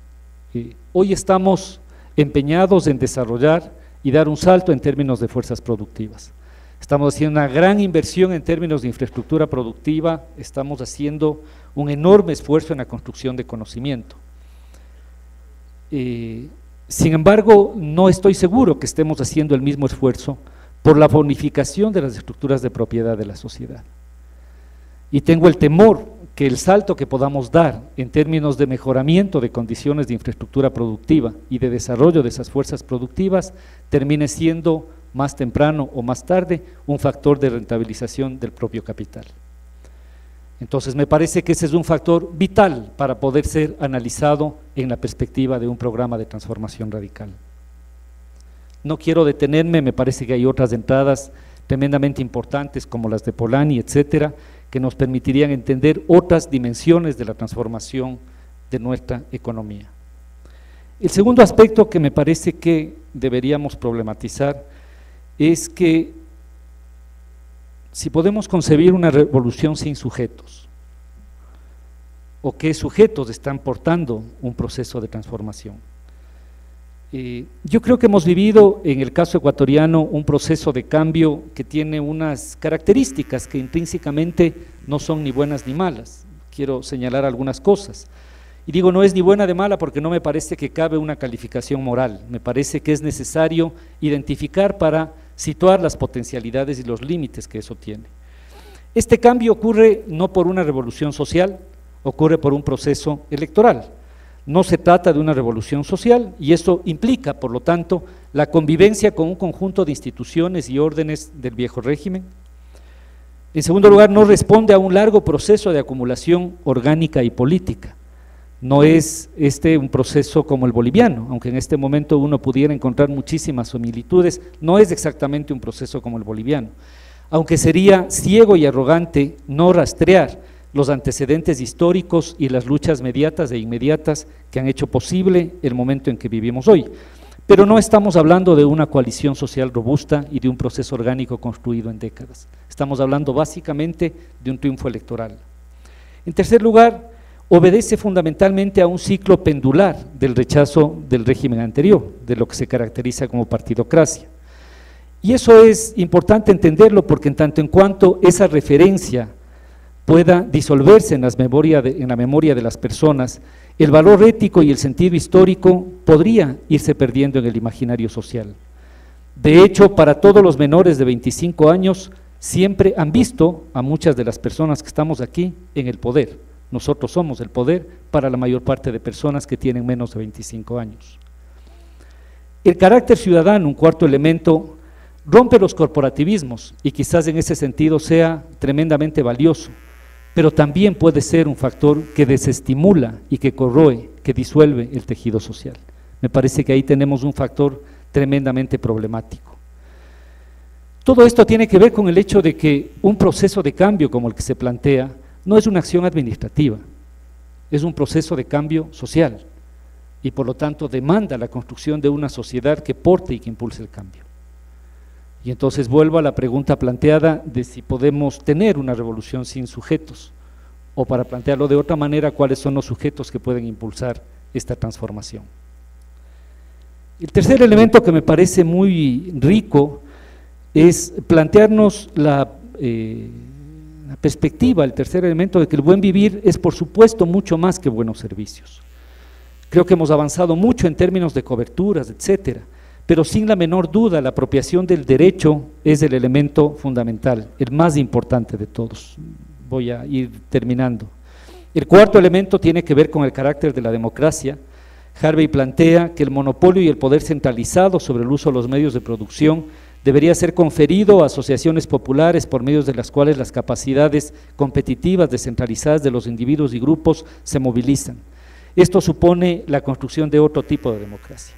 Hoy estamos empeñados en desarrollar y dar un salto en términos de fuerzas productivas. Estamos haciendo una gran inversión en términos de infraestructura productiva, estamos haciendo un enorme esfuerzo en la construcción de conocimiento. Sin embargo, no estoy seguro que estemos haciendo el mismo esfuerzo por la bonificación de las estructuras de propiedad de la sociedad. Y tengo el temor que el salto que podamos dar en términos de mejoramiento de condiciones de infraestructura productiva y de desarrollo de esas fuerzas productivas termine siendo más temprano o más tarde un factor de rentabilización del propio capital. Entonces me parece que ese es un factor vital para poder ser analizado en la perspectiva de un programa de transformación radical. No quiero detenerme, me parece que hay otras entradas tremendamente importantes como las de Polanyi, etcétera, que nos permitirían entender otras dimensiones de la transformación de nuestra economía. El segundo aspecto que me parece que deberíamos problematizar es que si podemos concebir una revolución sin sujetos, o qué sujetos están portando un proceso de transformación. Yo creo que hemos vivido en el caso ecuatoriano un proceso de cambio que tiene unas características que intrínsecamente no son ni buenas ni malas. Quiero señalar algunas cosas. Y digo, no es ni buena ni mala porque no me parece que cabe una calificación moral, me parece que es necesario identificar para situar las potencialidades y los límites que eso tiene. Este cambio ocurre no por una revolución social, ocurre por un proceso electoral. No se trata de una revolución social y eso implica, por lo tanto, la convivencia con un conjunto de instituciones y órdenes del viejo régimen. En segundo lugar, no responde a un largo proceso de acumulación orgánica y política. No es un proceso como el boliviano, aunque en este momento uno pudiera encontrar muchísimas similitudes, no es exactamente un proceso como el boliviano, aunque sería ciego y arrogante no rastrear los antecedentes históricos y las luchas mediatas e inmediatas que han hecho posible el momento en que vivimos hoy. Pero no estamos hablando de una coalición social robusta y de un proceso orgánico construido en décadas. Estamos hablando básicamente de un triunfo electoral. En tercer lugar, obedece fundamentalmente a un ciclo pendular del rechazo del régimen anterior, de lo que se caracteriza como partidocracia. Y eso es importante entenderlo porque en tanto en cuanto esa referencia pueda disolverse en la memoria de las personas, el valor ético y el sentido histórico podría irse perdiendo en el imaginario social. De hecho, para todos los menores de 25 años, siempre han visto a muchas de las personas que estamos aquí en el poder. Nosotros somos el poder para la mayor parte de personas que tienen menos de 25 años. El carácter ciudadano, un cuarto elemento, rompe los corporativismos y quizás en ese sentido sea tremendamente valioso, pero también puede ser un factor que desestimula y que corroe, que disuelve el tejido social. Me parece que ahí tenemos un factor tremendamente problemático. Todo esto tiene que ver con el hecho de que un proceso de cambio como el que se plantea no es una acción administrativa, es un proceso de cambio social y por lo tanto demanda la construcción de una sociedad que porte y que impulse el cambio. Y entonces vuelvo a la pregunta planteada de si podemos tener una revolución sin sujetos, o para plantearlo de otra manera, cuáles son los sujetos que pueden impulsar esta transformación. El tercer elemento que me parece muy rico es plantearnos la perspectiva, el tercer elemento de que el buen vivir es por supuesto mucho más que buenos servicios. Creo que hemos avanzado mucho en términos de coberturas, etcétera, pero sin la menor duda la apropiación del derecho es el elemento fundamental, el más importante de todos. Voy a ir terminando. El cuarto elemento tiene que ver con el carácter de la democracia. Harvey plantea que el monopolio y el poder centralizado sobre el uso de los medios de producción debería ser conferido a asociaciones populares por medio de las cuales las capacidades competitivas descentralizadas de los individuos y grupos se movilizan. Esto supone la construcción de otro tipo de democracia.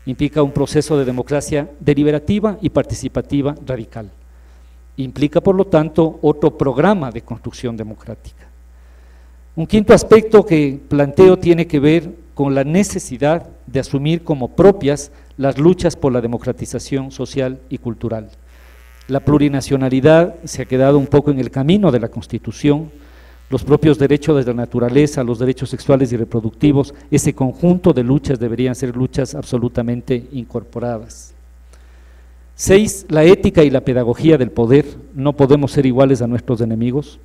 Implica un proceso de democracia deliberativa y participativa radical. Implica, por lo tanto, otro programa de construcción democrática. Un quinto aspecto que planteo tiene que ver con la necesidad de asumir como propias las luchas por la democratización social y cultural. La plurinacionalidad se ha quedado un poco en el camino de la Constitución, los propios derechos de la naturaleza, los derechos sexuales y reproductivos, ese conjunto de luchas deberían ser luchas absolutamente incorporadas. 6. La ética y la pedagogía del poder. No podemos ser iguales a nuestros enemigos,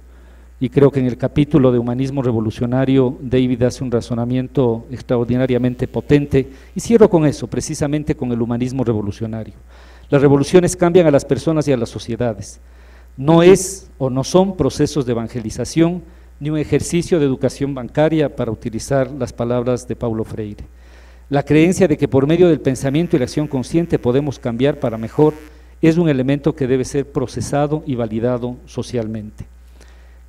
y creo que en el capítulo de humanismo revolucionario David hace un razonamiento extraordinariamente potente, y cierro con eso, precisamente con el humanismo revolucionario. Las revoluciones cambian a las personas y a las sociedades. No es o no son procesos de evangelización ni un ejercicio de educación bancaria, para utilizar las palabras de Paulo Freire. La creencia de que por medio del pensamiento y la acción consciente podemos cambiar para mejor es un elemento que debe ser procesado y validado socialmente.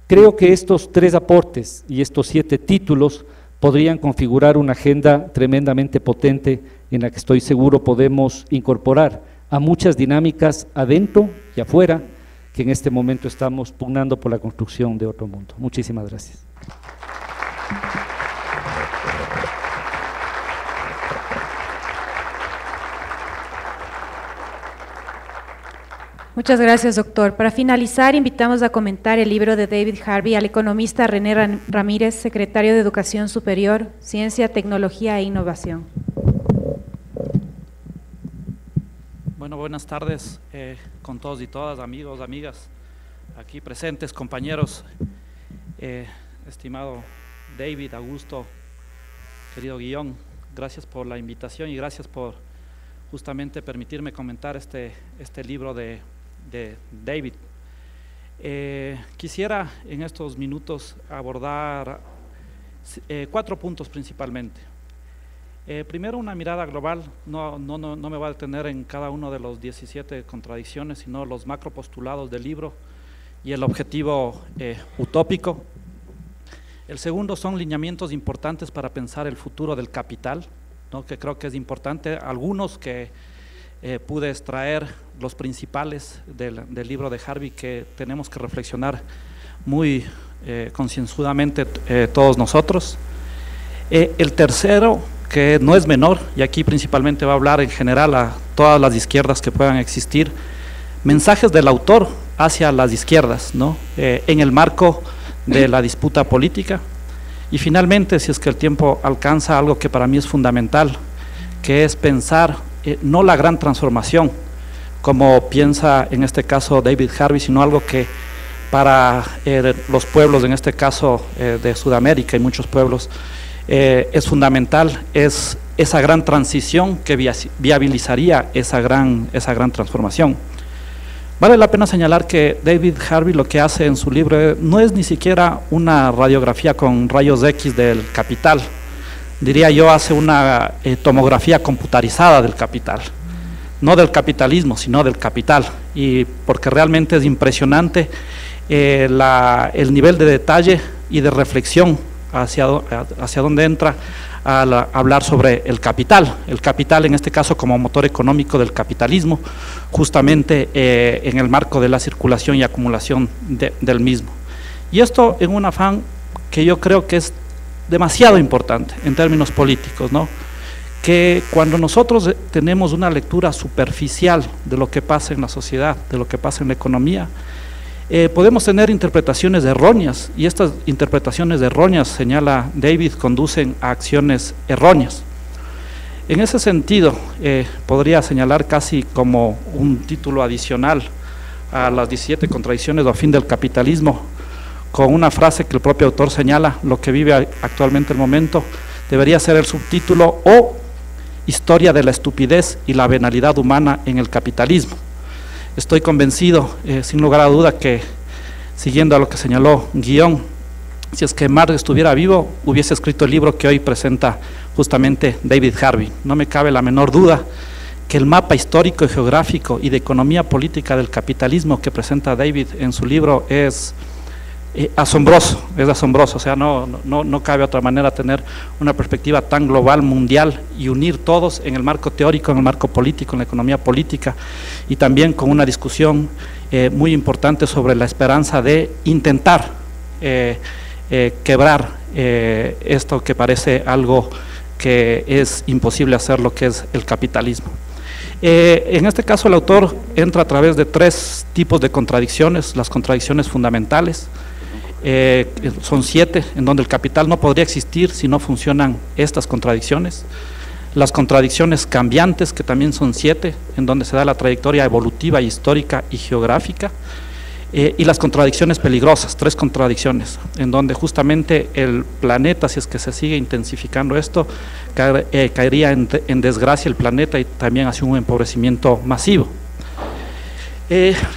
Creo que estos 3 aportes y estos 7 títulos podrían configurar una agenda tremendamente potente en la que estoy seguro podemos incorporar a muchas dinámicas adentro y afuera que en este momento estamos pugnando por la construcción de otro mundo. Muchísimas gracias. Muchas gracias, doctor. Para finalizar, invitamos a comentar el libro de David Harvey al economista René Ramírez, secretario de Educación Superior, Ciencia, Tecnología e Innovación. Bueno, buenas tardes con todos y todas, amigos, amigas, aquí presentes, compañeros, estimado David, Augusto, querido Guillón, gracias por la invitación y gracias por justamente permitirme comentar este libro de David. Quisiera en estos minutos abordar 4 puntos principalmente. Primero, una mirada global, no me voy a detener en cada uno de los 17 contradicciones, sino los macropostulados del libro y el objetivo utópico. El segundo son lineamientos importantes para pensar el futuro del capital, ¿no? Que creo que es importante. Algunos que pude extraer, los principales del libro de Harvey, que tenemos que reflexionar muy concienzudamente todos nosotros. El tercero, que no es menor, y aquí principalmente va a hablar en general a todas las izquierdas que puedan existir, mensajes del autor hacia las izquierdas, ¿no? En el marco de la disputa política. Y finalmente, si es que el tiempo alcanza, algo que para mí es fundamental, que es pensar no la gran transformación, como piensa en este caso David Harvey, sino algo que para los pueblos, en este caso de Sudamérica y muchos pueblos, es fundamental, es esa gran transición que viabilizaría esa gran transformación. Vale la pena señalar que David Harvey lo que hace en su libro no es ni siquiera una radiografía con rayos X del capital, diría yo, hace una tomografía computarizada del capital, no del capitalismo, sino del capital, y porque realmente es impresionante el nivel de detalle y de reflexión hacia dónde entra al hablar sobre el capital en este caso como motor económico del capitalismo, justamente en el marco de la circulación y acumulación del mismo. Y esto en un afán que yo creo que es demasiado importante en términos políticos, ¿no? Que cuando nosotros tenemos una lectura superficial de lo que pasa en la sociedad, de lo que pasa en la economía, podemos tener interpretaciones erróneas, y estas interpretaciones erróneas, señala David, conducen a acciones erróneas. En ese sentido, podría señalar casi como un título adicional a las 17 contradicciones o fin del capitalismo, con una frase que el propio autor señala: lo que vive actualmente el momento debería ser el subtítulo o historia de la estupidez y la venalidad humana en el capitalismo. Estoy convencido, sin lugar a duda, que siguiendo a lo que señaló Guión, si es que Marx estuviera vivo, hubiese escrito el libro que hoy presenta justamente David Harvey. No me cabe la menor duda que el mapa histórico y geográfico y de economía política del capitalismo que presenta David en su libro es asombroso, o sea, no cabe otra manera tener una perspectiva tan global, mundial, y unir todos en el marco teórico, en el marco político, en la economía política, y también con una discusión muy importante sobre la esperanza de intentar quebrar esto que parece algo que es imposible hacer, lo que es el capitalismo. En este caso el autor entra a través de 3 tipos de contradicciones, las contradicciones fundamentales. Son 7, en donde el capital no podría existir si no funcionan estas contradicciones. Las contradicciones cambiantes, que también son 7, en donde se da la trayectoria evolutiva, histórica y geográfica. Y las contradicciones peligrosas, 3 contradicciones, en donde justamente el planeta, si es que se sigue intensificando esto, caería en desgracia el planeta y también hacia un empobrecimiento masivo.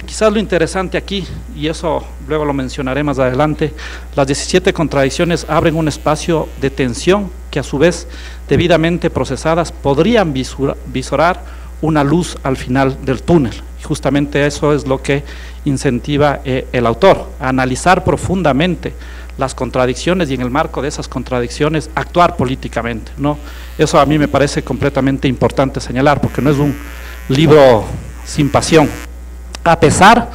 Quizás lo interesante aquí, y eso luego lo mencionaré más adelante, las 17 contradicciones abren un espacio de tensión que a su vez, debidamente procesadas, podrían visorar una luz al final del túnel. Y justamente eso es lo que incentiva el autor, a analizar profundamente las contradicciones y en el marco de esas contradicciones actuar políticamente, ¿no? Eso a mí me parece completamente importante señalar, porque no es un libro sin pasión. A pesar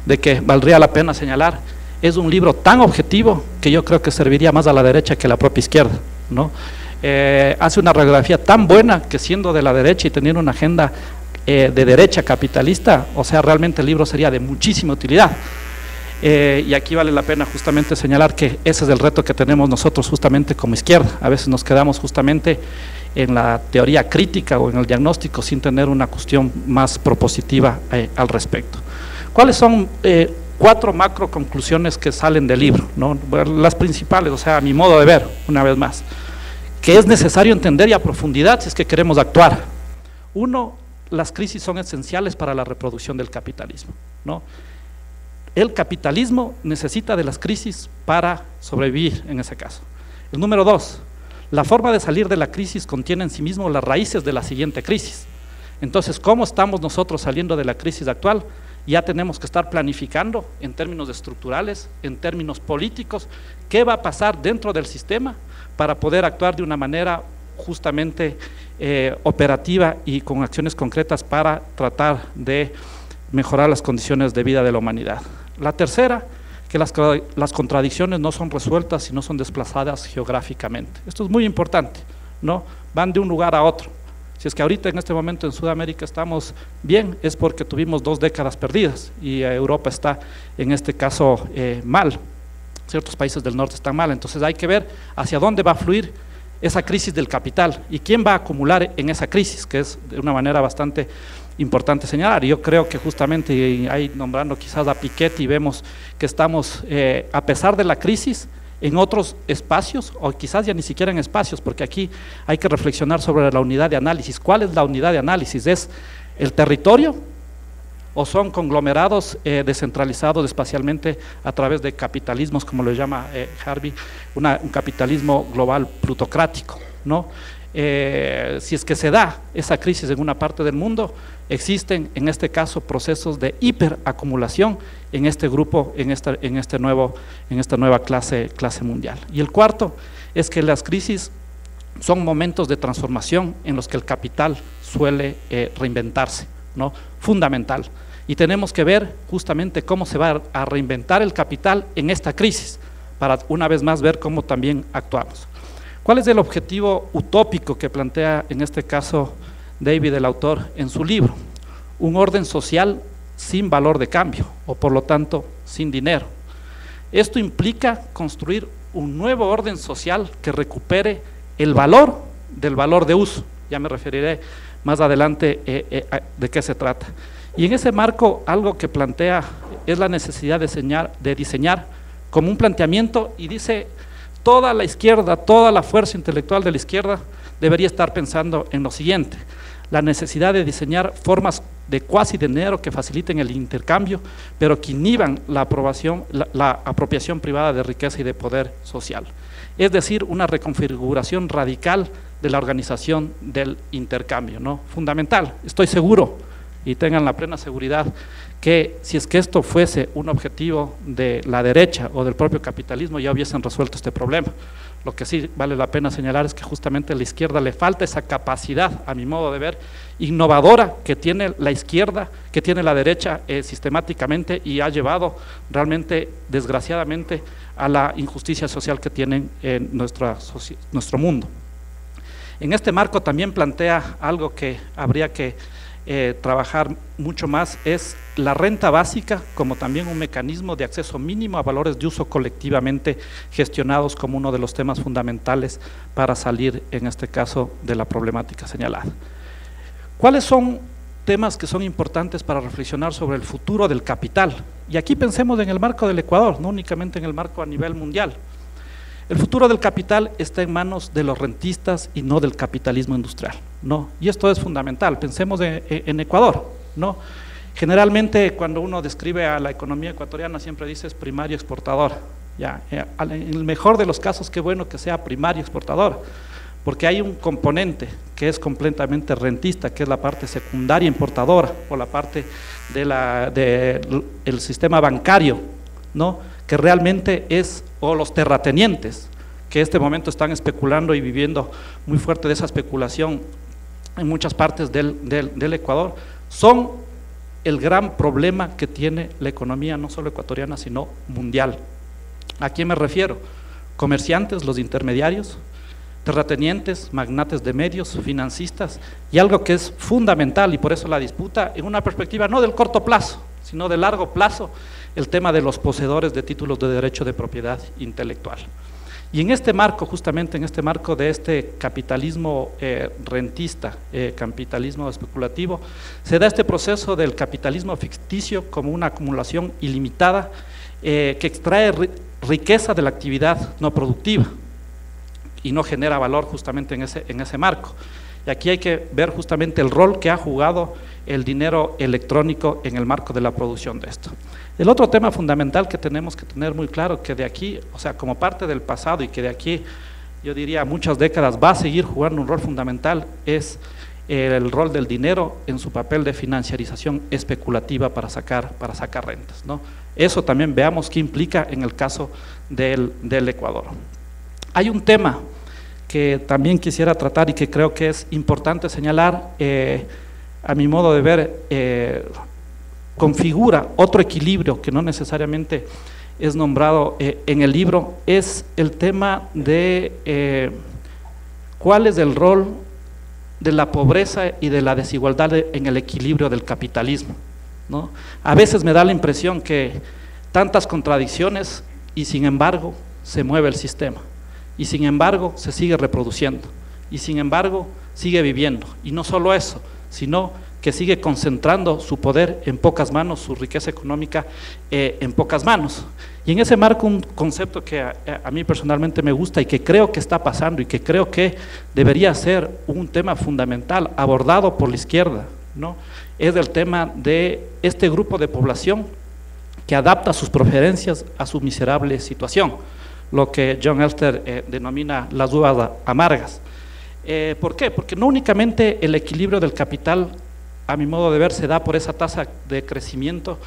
de que valdría la pena señalar, es un libro tan objetivo que yo creo que serviría más a la derecha que a la propia izquierda, ¿no? Hace una radiografía tan buena que, siendo de la derecha y teniendo una agenda de derecha capitalista, o sea, realmente el libro sería de muchísima utilidad. Y aquí vale la pena justamente señalar que ese es el reto que tenemos nosotros justamente como izquierda. A veces nos quedamos justamente en la teoría crítica o en el diagnóstico sin tener una cuestión más propositiva al respecto. ¿Cuáles son 4 macro conclusiones que salen del libro, ¿no? Las principales, o sea, a mi modo de ver, una vez más, que es necesario entender y a profundidad si es que queremos actuar. 1, las crisis son esenciales para la reproducción del capitalismo, ¿no? El capitalismo necesita de las crisis para sobrevivir en ese caso. El número 2, la forma de salir de la crisis contiene en sí mismo las raíces de la siguiente crisis. Entonces, ¿cómo estamos nosotros saliendo de la crisis actual? ya tenemos que estar planificando en términos estructurales, en términos políticos, qué va a pasar dentro del sistema para poder actuar de una manera justamente operativa y con acciones concretas para tratar de mejorar las condiciones de vida de la humanidad. La tercera, que las contradicciones no son resueltas, sino son desplazadas geográficamente. Esto es muy importante, ¿no? Van de un lugar a otro. Si es que ahorita en este momento en Sudamérica estamos bien, es porque tuvimos 2 décadas perdidas y Europa está en este caso mal, ciertos países del norte están mal, entonces hay que ver hacia dónde va a fluir esa crisis del capital y quién va a acumular en esa crisis, que es de una manera bastante importante señalar. Yo creo que justamente, y ahí nombrando quizás a Piketty, vemos que estamos, a pesar de la crisis, en otros espacios, o quizás ya ni siquiera en espacios, porque aquí hay que reflexionar sobre la unidad de análisis. ¿Cuál es la unidad de análisis? ¿Es el territorio o son conglomerados descentralizados espacialmente a través de capitalismos, como lo llama Harvey, un capitalismo global plutocrático, ¿no? Si es que se da esa crisis en una parte del mundo, existen en este caso procesos de hiperacumulación en este grupo, en esta nueva clase mundial. Y el cuarto es que las crisis son momentos de transformación en los que el capital suele reinventarse, ¿no? Fundamental. Y tenemos que ver justamente cómo se va a reinventar el capital en esta crisis, para una vez más ver cómo también actuamos. ¿Cuál es el objetivo utópico que plantea en este caso David, el autor, en su libro? Un orden social sin valor de cambio, o por lo tanto sin dinero. Esto implica construir un nuevo orden social que recupere el valor del valor de uso. Ya me referiré más adelante de qué se trata. Y en ese marco, algo que plantea es la necesidad de diseñar como un planteamiento, y dice: toda la izquierda, toda la fuerza intelectual de la izquierda debería estar pensando en lo siguiente: la necesidad de diseñar formas de cuasi dinero que faciliten el intercambio, pero que inhiban la apropiación privada de riqueza y de poder social. Es decir, una reconfiguración radical de la organización del intercambio, ¿no? Fundamental. Estoy seguro, y tengan la plena seguridad, que si es que esto fuese un objetivo de la derecha o del propio capitalismo, ya hubiesen resuelto este problema. Lo que sí vale la pena señalar es que justamente a la izquierda le falta esa capacidad, a mi modo de ver, innovadora que tiene la izquierda, que tiene la derecha sistemáticamente, y ha llevado realmente, desgraciadamente, a la injusticia social que tienen en nuestro mundo. En este marco también plantea algo que habría que trabajar mucho más, es la renta básica como también un mecanismo de acceso mínimo a valores de uso colectivamente gestionados, como uno de los temas fundamentales para salir en este caso de la problemática señalada. ¿Cuáles son temas que son importantes para reflexionar sobre el futuro del capital? Y aquí pensemos en el marco del Ecuador, no únicamente en el marco a nivel mundial. El futuro del capital está en manos de los rentistas y no del capitalismo industrial, ¿no? Y esto es fundamental. Pensemos en Ecuador, ¿no? Generalmente cuando uno describe a la economía ecuatoriana siempre dice es primario exportador. Ya, en el mejor de los casos, qué bueno que sea primario exportador, porque hay un componente que es completamente rentista, que es la parte secundaria importadora, o la parte del sistema bancario, ¿no? Que realmente es, o los terratenientes, que en este momento están especulando y viviendo muy fuerte de esa especulación en muchas partes del Ecuador, son el gran problema que tiene la economía no solo ecuatoriana, sino mundial. ¿A quién me refiero? Comerciantes, los intermediarios, terratenientes, magnates de medios, financistas, y algo que es fundamental, y por eso la disputa en una perspectiva no del corto plazo, sino de largo plazo, el tema de los poseedores de títulos de derecho de propiedad intelectual. Y en este marco, justamente en este marco de este capitalismo rentista, capitalismo especulativo, se da este proceso del capitalismo ficticio como una acumulación ilimitada que extrae riqueza de la actividad no productiva y no genera valor justamente en ese marco. Y aquí hay que ver justamente el rol que ha jugado el dinero electrónico en el marco de la producción de esto. El otro tema fundamental que tenemos que tener muy claro, que de aquí, o sea, como parte del pasado y que de aquí, yo diría muchas décadas, va a seguir jugando un rol fundamental, es el rol del dinero en su papel de financiarización especulativa para sacar rentas, ¿no? Eso también veamos qué implica en el caso del Ecuador. Hay un tema que también quisiera tratar y que creo que es importante señalar, a mi modo de ver, configura otro equilibrio que no necesariamente es nombrado en el libro, es el tema de cuál es el rol de la pobreza y de la desigualdad en el equilibrio del capitalismo, ¿no? A veces me da la impresión que tantas contradicciones y sin embargo se mueve el sistema, y sin embargo se sigue reproduciendo, y sin embargo sigue viviendo, y no solo eso, sino que sigue concentrando su poder en pocas manos, su riqueza económica en pocas manos. Y en ese marco un concepto que a mí personalmente me gusta y que creo que está pasando y que creo que debería ser un tema fundamental abordado por la izquierda, ¿no? Es el tema de este grupo de población que adapta sus preferencias a su miserable situación, lo que John Elster denomina las uvas amargas. ¿Por qué? Porque no únicamente el equilibrio del capital, a mi modo de ver, se da por esa tasa de crecimiento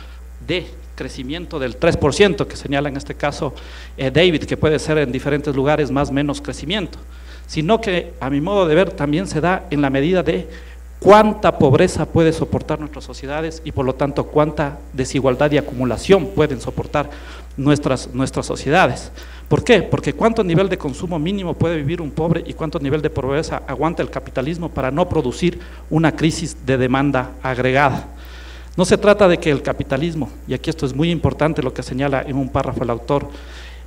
del 3%, que señala en este caso David, que puede ser en diferentes lugares más o menos crecimiento, sino que a mi modo de ver también se da en la medida de cuánta pobreza puede soportar nuestras sociedades y por lo tanto cuánta desigualdad y acumulación pueden soportar nuestras sociedades. ¿Por qué? Porque cuánto nivel de consumo mínimo puede vivir un pobre y cuánto nivel de pobreza aguanta el capitalismo para no producir una crisis de demanda agregada. No se trata de que el capitalismo, y aquí esto es muy importante lo que señala en un párrafo el autor,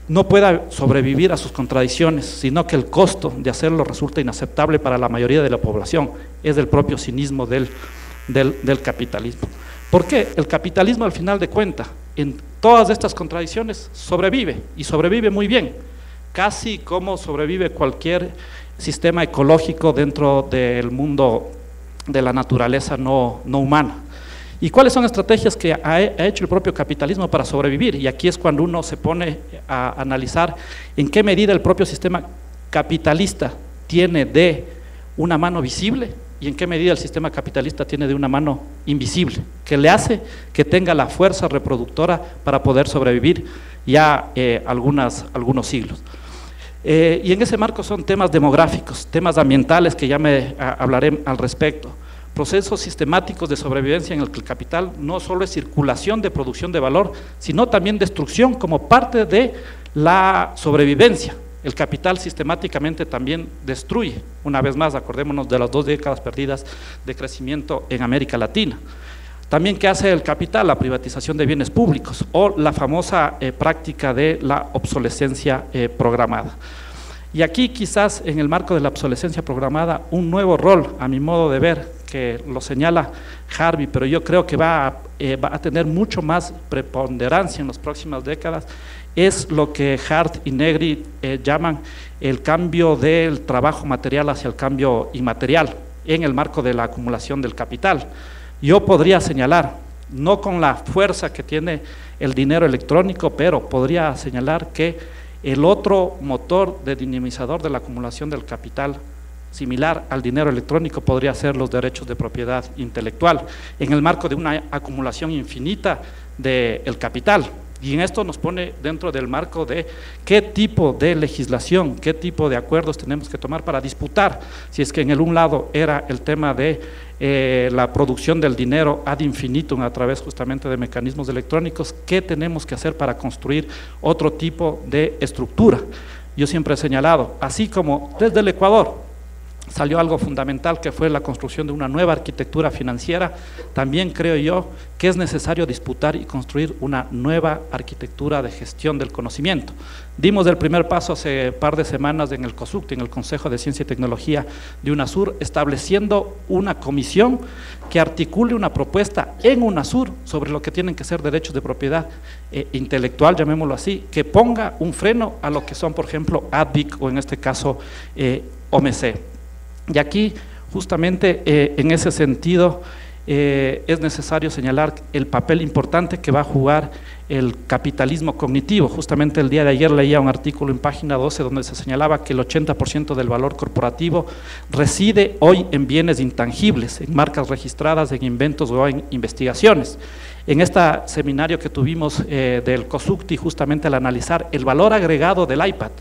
no pueda sobrevivir a sus contradicciones, sino que el costo de hacerlo resulta inaceptable para la mayoría de la población, es el propio cinismo del capitalismo. ¿Por qué? El capitalismo al final de cuentas, en todas estas contradicciones, sobrevive, y sobrevive muy bien, casi como sobrevive cualquier sistema ecológico dentro del mundo de la naturaleza no humana. ¿Y cuáles son estrategias que ha hecho el propio capitalismo para sobrevivir? Y aquí es cuando uno se pone a analizar en qué medida el propio sistema capitalista tiene de una mano visible y en qué medida el sistema capitalista tiene de una mano invisible, que le hace que tenga la fuerza reproductora para poder sobrevivir ya algunos siglos. Y en ese marco son temas demográficos, temas ambientales que ya me hablaré al respecto. Procesos sistemáticos de sobrevivencia en el que el capital no solo es circulación de producción de valor, sino también destrucción como parte de la sobrevivencia. El capital sistemáticamente también destruye, una vez más, acordémonos de las 2 décadas perdidas de crecimiento en América Latina. También, ¿qué hace el capital? La privatización de bienes públicos o la famosa práctica de la obsolescencia programada. Y aquí quizás en el marco de la obsolescencia programada, un nuevo rol, a mi modo de ver, que lo señala Harvey, pero yo creo que va a tener mucho más preponderancia en las próximas décadas, es lo que Hart y Negri llaman el cambio del trabajo material hacia el cambio inmaterial en el marco de la acumulación del capital. Yo podría señalar, no con la fuerza que tiene el dinero electrónico, pero podría señalar que el otro motor de dinamizador de la acumulación del capital similar al dinero electrónico podría ser los derechos de propiedad intelectual, en el marco de una acumulación infinita del capital. Y en esto nos pone dentro del marco de qué tipo de legislación, qué tipo de acuerdos tenemos que tomar para disputar, si es que en el un lado era el tema de la producción del dinero ad infinitum a través justamente de mecanismos electrónicos, qué tenemos que hacer para construir otro tipo de estructura. Yo siempre he señalado, así como desde el Ecuador salió algo fundamental que fue la construcción de una nueva arquitectura financiera, también creo yo que es necesario disputar y construir una nueva arquitectura de gestión del conocimiento. Dimos el primer paso hace un par de semanas en el COSUCT, en el Consejo de Ciencia y Tecnología de UNASUR, estableciendo una comisión que articule una propuesta en UNASUR sobre lo que tienen que ser derechos de propiedad intelectual, llamémoslo así, que ponga un freno a lo que son, por ejemplo, ADVIC o en este caso OMC. Y aquí, justamente en ese sentido, es necesario señalar el papel importante que va a jugar el capitalismo cognitivo. Justamente el día de ayer leía un artículo en página 12 donde se señalaba que el 80% del valor corporativo reside hoy en bienes intangibles, en marcas registradas, en inventos o en investigaciones. En este seminario que tuvimos del COSUCTI, justamente al analizar el valor agregado del iPad,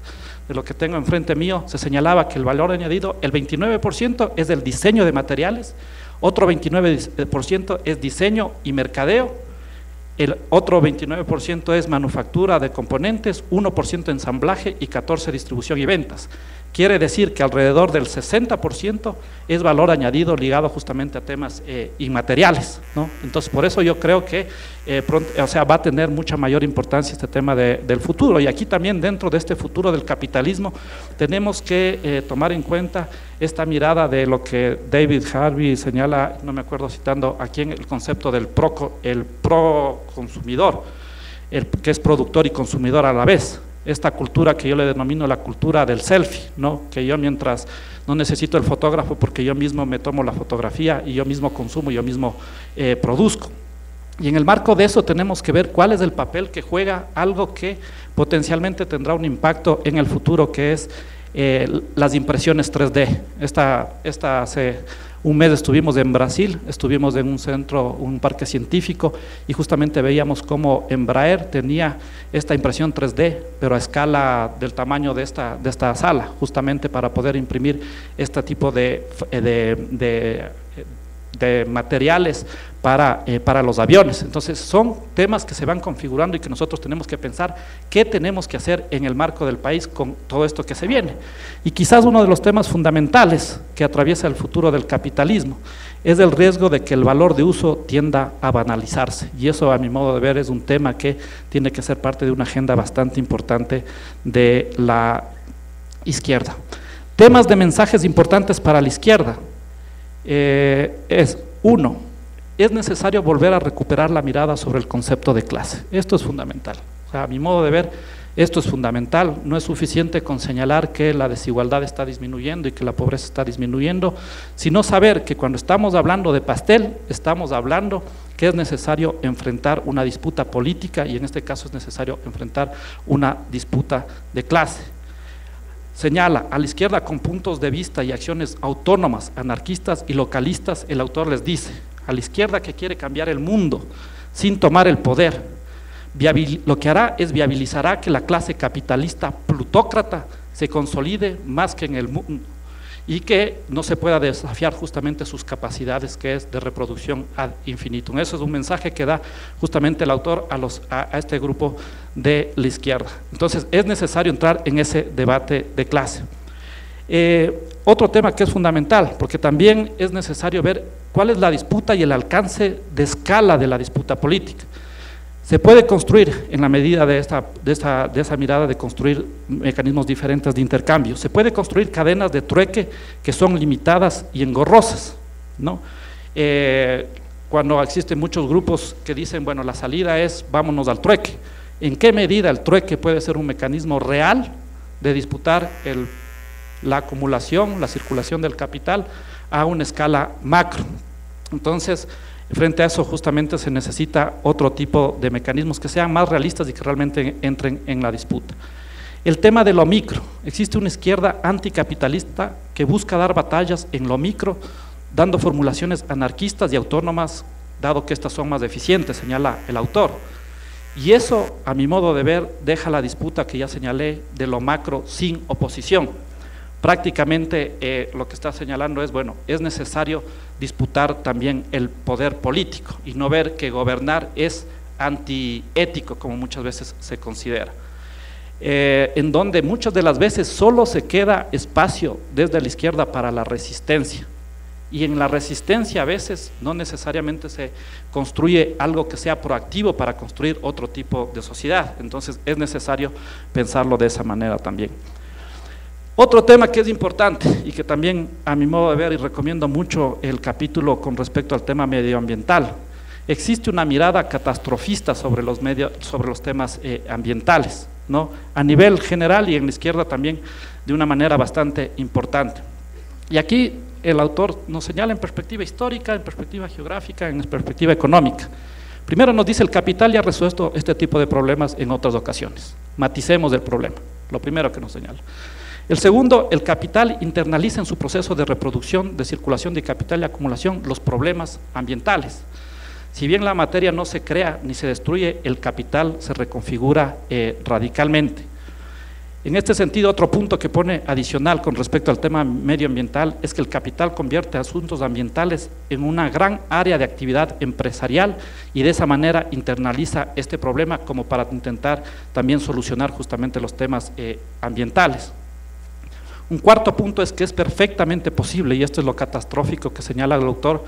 de lo que tengo enfrente mío, se señalaba que el valor añadido, el 29% es del diseño de materiales, otro 29% es diseño y mercadeo, el otro 29% es manufactura de componentes, 1% ensamblaje y 14% distribución y ventas. Quiere decir que alrededor del 60% es valor añadido ligado justamente a temas inmateriales, ¿no? Entonces, por eso yo creo que va a tener mucha mayor importancia este tema del futuro. Y aquí también, dentro de este futuro del capitalismo, tenemos que tomar en cuenta esta mirada de lo que David Harvey señala, no me acuerdo citando aquí, en el concepto del pro consumidor, que es productor y consumidor a la vez. Esta cultura que yo le denomino la cultura del selfie, ¿no? Que yo, mientras no necesito el fotógrafo porque yo mismo me tomo la fotografía y yo mismo consumo, yo mismo produzco. Y en el marco de eso tenemos que ver cuál es el papel que juega algo que potencialmente tendrá un impacto en el futuro, que es las impresiones 3D. Hace un mes estuvimos en Brasil, estuvimos en un centro, un parque científico, y justamente veíamos cómo Embraer tenía esta impresión 3D, pero a escala del tamaño de esta sala, justamente para poder imprimir este tipo de materiales para los aviones. Entonces son temas que se van configurando y que nosotros tenemos que pensar qué tenemos que hacer en el marco del país con todo esto que se viene. Y quizás uno de los temas fundamentales que atraviesa el futuro del capitalismo es el riesgo de que el valor de uso tienda a banalizarse, y eso, a mi modo de ver, es un tema que tiene que ser parte de una agenda bastante importante de la izquierda. Temas de mensajes importantes para la izquierda. Uno, es necesario volver a recuperar la mirada sobre el concepto de clase. Esto es fundamental. O sea, a mi modo de ver, esto es fundamental. No es suficiente con señalar que la desigualdad está disminuyendo y que la pobreza está disminuyendo, sino saber que cuando estamos hablando de pastel, estamos hablando que es necesario enfrentar una disputa política, y en este caso es necesario enfrentar una disputa de clase. Señala a la izquierda con puntos de vista y acciones autónomas, anarquistas y localistas. El autor les dice: a la izquierda que quiere cambiar el mundo sin tomar el poder, lo que hará es viabilizará que la clase capitalista plutócrata se consolide más que en el mundo y que no se pueda desafiar justamente sus capacidades, que es de reproducción ad infinitum. Eso es un mensaje que da justamente el autor a este grupo de la izquierda. Entonces es necesario entrar en ese debate de clase. Otro tema que es fundamental, porque también es necesario ver cuál es la disputa y el alcance de escala de la disputa política. Se puede construir, en la medida de esa mirada de construir mecanismos diferentes de intercambio, se puede construir cadenas de trueque que son limitadas y engorrosas, ¿no? Cuando existen muchos grupos que dicen, bueno, la salida es vámonos al trueque. ¿En qué medida el trueque puede ser un mecanismo real de disputar la acumulación, la circulación del capital a una escala macro? Entonces, frente a eso justamente se necesita otro tipo de mecanismos que sean más realistas y que realmente entren en la disputa. El tema de lo micro. Existe una izquierda anticapitalista que busca dar batallas en lo micro, dando formulaciones anarquistas y autónomas, dado que estas son más eficientes, señala el autor. Y eso, a mi modo de ver, deja la disputa que ya señalé de lo macro sin oposición. Prácticamente lo que está señalando es, bueno, es necesario disputar también el poder político y no ver que gobernar es antiético, como muchas veces se considera. En donde muchas de las veces solo se queda espacio desde la izquierda para la resistencia. Y en la resistencia a veces no necesariamente se construye algo que sea proactivo para construir otro tipo de sociedad. Entonces es necesario pensarlo de esa manera también. Otro tema que es importante y que también, a mi modo de ver, y recomiendo mucho el capítulo con respecto al tema medioambiental. Existe una mirada catastrofista sobre los temas ambientales, ¿no? A nivel general y en la izquierda también de una manera bastante importante. Y aquí el autor nos señala en perspectiva histórica, en perspectiva geográfica, en perspectiva económica. Primero nos dice el capital ya ha resuelto este tipo de problemas en otras ocasiones. Maticemos el problema, lo primero que nos señala. El segundo, el capital internaliza en su proceso de reproducción, de circulación de capital y acumulación los problemas ambientales. Si bien la materia no se crea ni se destruye, el capital se reconfigura radicalmente. En este sentido, otro punto que pone adicional con respecto al tema medioambiental es que el capital convierte asuntos ambientales en una gran área de actividad empresarial y de esa manera internaliza este problema como para intentar también solucionar justamente los temas ambientales. Un cuarto punto es que es perfectamente posible, y esto es lo catastrófico que señala el autor,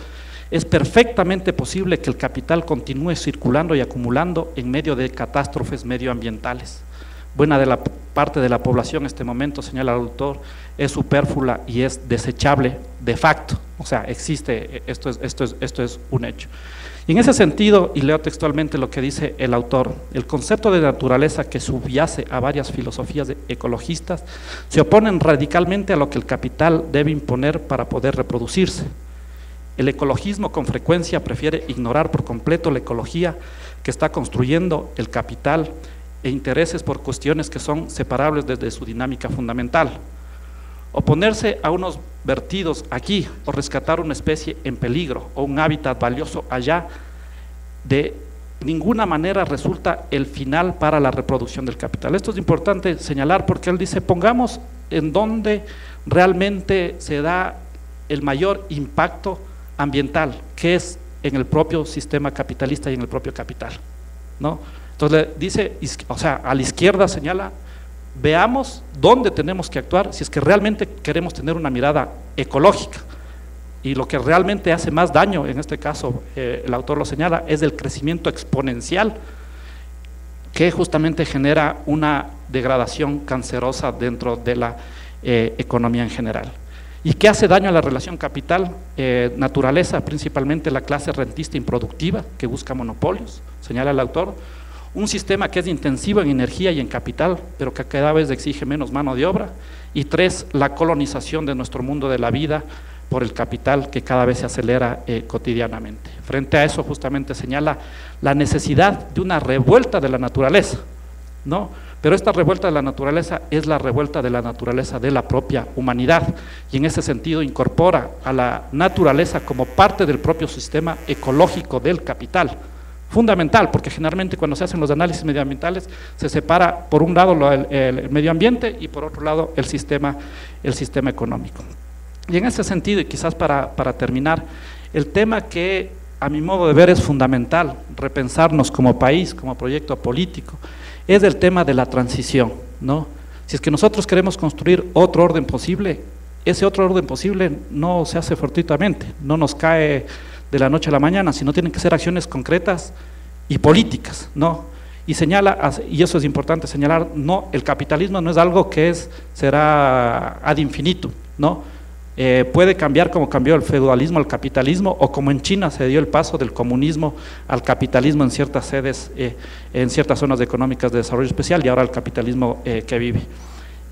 es perfectamente posible que el capital continúe circulando y acumulando en medio de catástrofes medioambientales. Buena de la parte de la población en este momento, señala el autor, es superflua y es desechable de facto, o sea, existe, esto es un hecho. Y en ese sentido, y leo textualmente lo que dice el autor, el concepto de naturaleza que subyace a varias filosofías ecologistas se oponen radicalmente a lo que el capital debe imponer para poder reproducirse. El ecologismo con frecuencia prefiere ignorar por completo la ecología que está construyendo el capital e intereses por cuestiones que son separables desde su dinámica fundamental. Oponerse a unos vertidos aquí o rescatar una especie en peligro o un hábitat valioso allá, de ninguna manera resulta el final para la reproducción del capital. Esto es importante señalar porque él dice, pongamos en donde realmente se da el mayor impacto ambiental, que es en el propio sistema capitalista y en el propio capital, ¿no? Entonces le dice, o sea, a la izquierda señala, veamos dónde tenemos que actuar si es que realmente queremos tener una mirada ecológica. Y lo que realmente hace más daño, en este caso el autor lo señala, es el crecimiento exponencial que justamente genera una degradación cancerosa dentro de la economía en general. ¿Y qué hace daño a la relación capital-naturaleza? Principalmente la clase rentista improductiva que busca monopolios, señala el autor. Un sistema que es intensivo en energía y en capital, pero que cada vez exige menos mano de obra. Y tres, la colonización de nuestro mundo de la vida por el capital que cada vez se acelera cotidianamente. Frente a eso justamente señala la necesidad de una revuelta de la naturaleza, ¿no? Pero esta revuelta de la naturaleza es la revuelta de la naturaleza de la propia humanidad y en ese sentido incorpora a la naturaleza como parte del propio sistema ecológico del capital. Fundamental, porque generalmente cuando se hacen los análisis medioambientales se separa por un lado el medio ambiente y por otro lado el sistema económico. Y en ese sentido, y quizás para terminar, el tema que a mi modo de ver es fundamental repensarnos como país, como proyecto político, es el tema de la transición, ¿no? Si es que nosotros queremos construir otro orden posible, ese otro orden posible no se hace fortuitamente, no nos cae de la noche a la mañana, sino tienen que ser acciones concretas y políticas, ¿no? Y señala, y eso es importante señalar, no, el capitalismo no es algo que será ad infinitum, ¿no? Puede cambiar como cambió el feudalismo al capitalismo o como en China se dio el paso del comunismo al capitalismo en ciertas sedes, en ciertas zonas económicas de desarrollo especial y ahora el capitalismo que vive.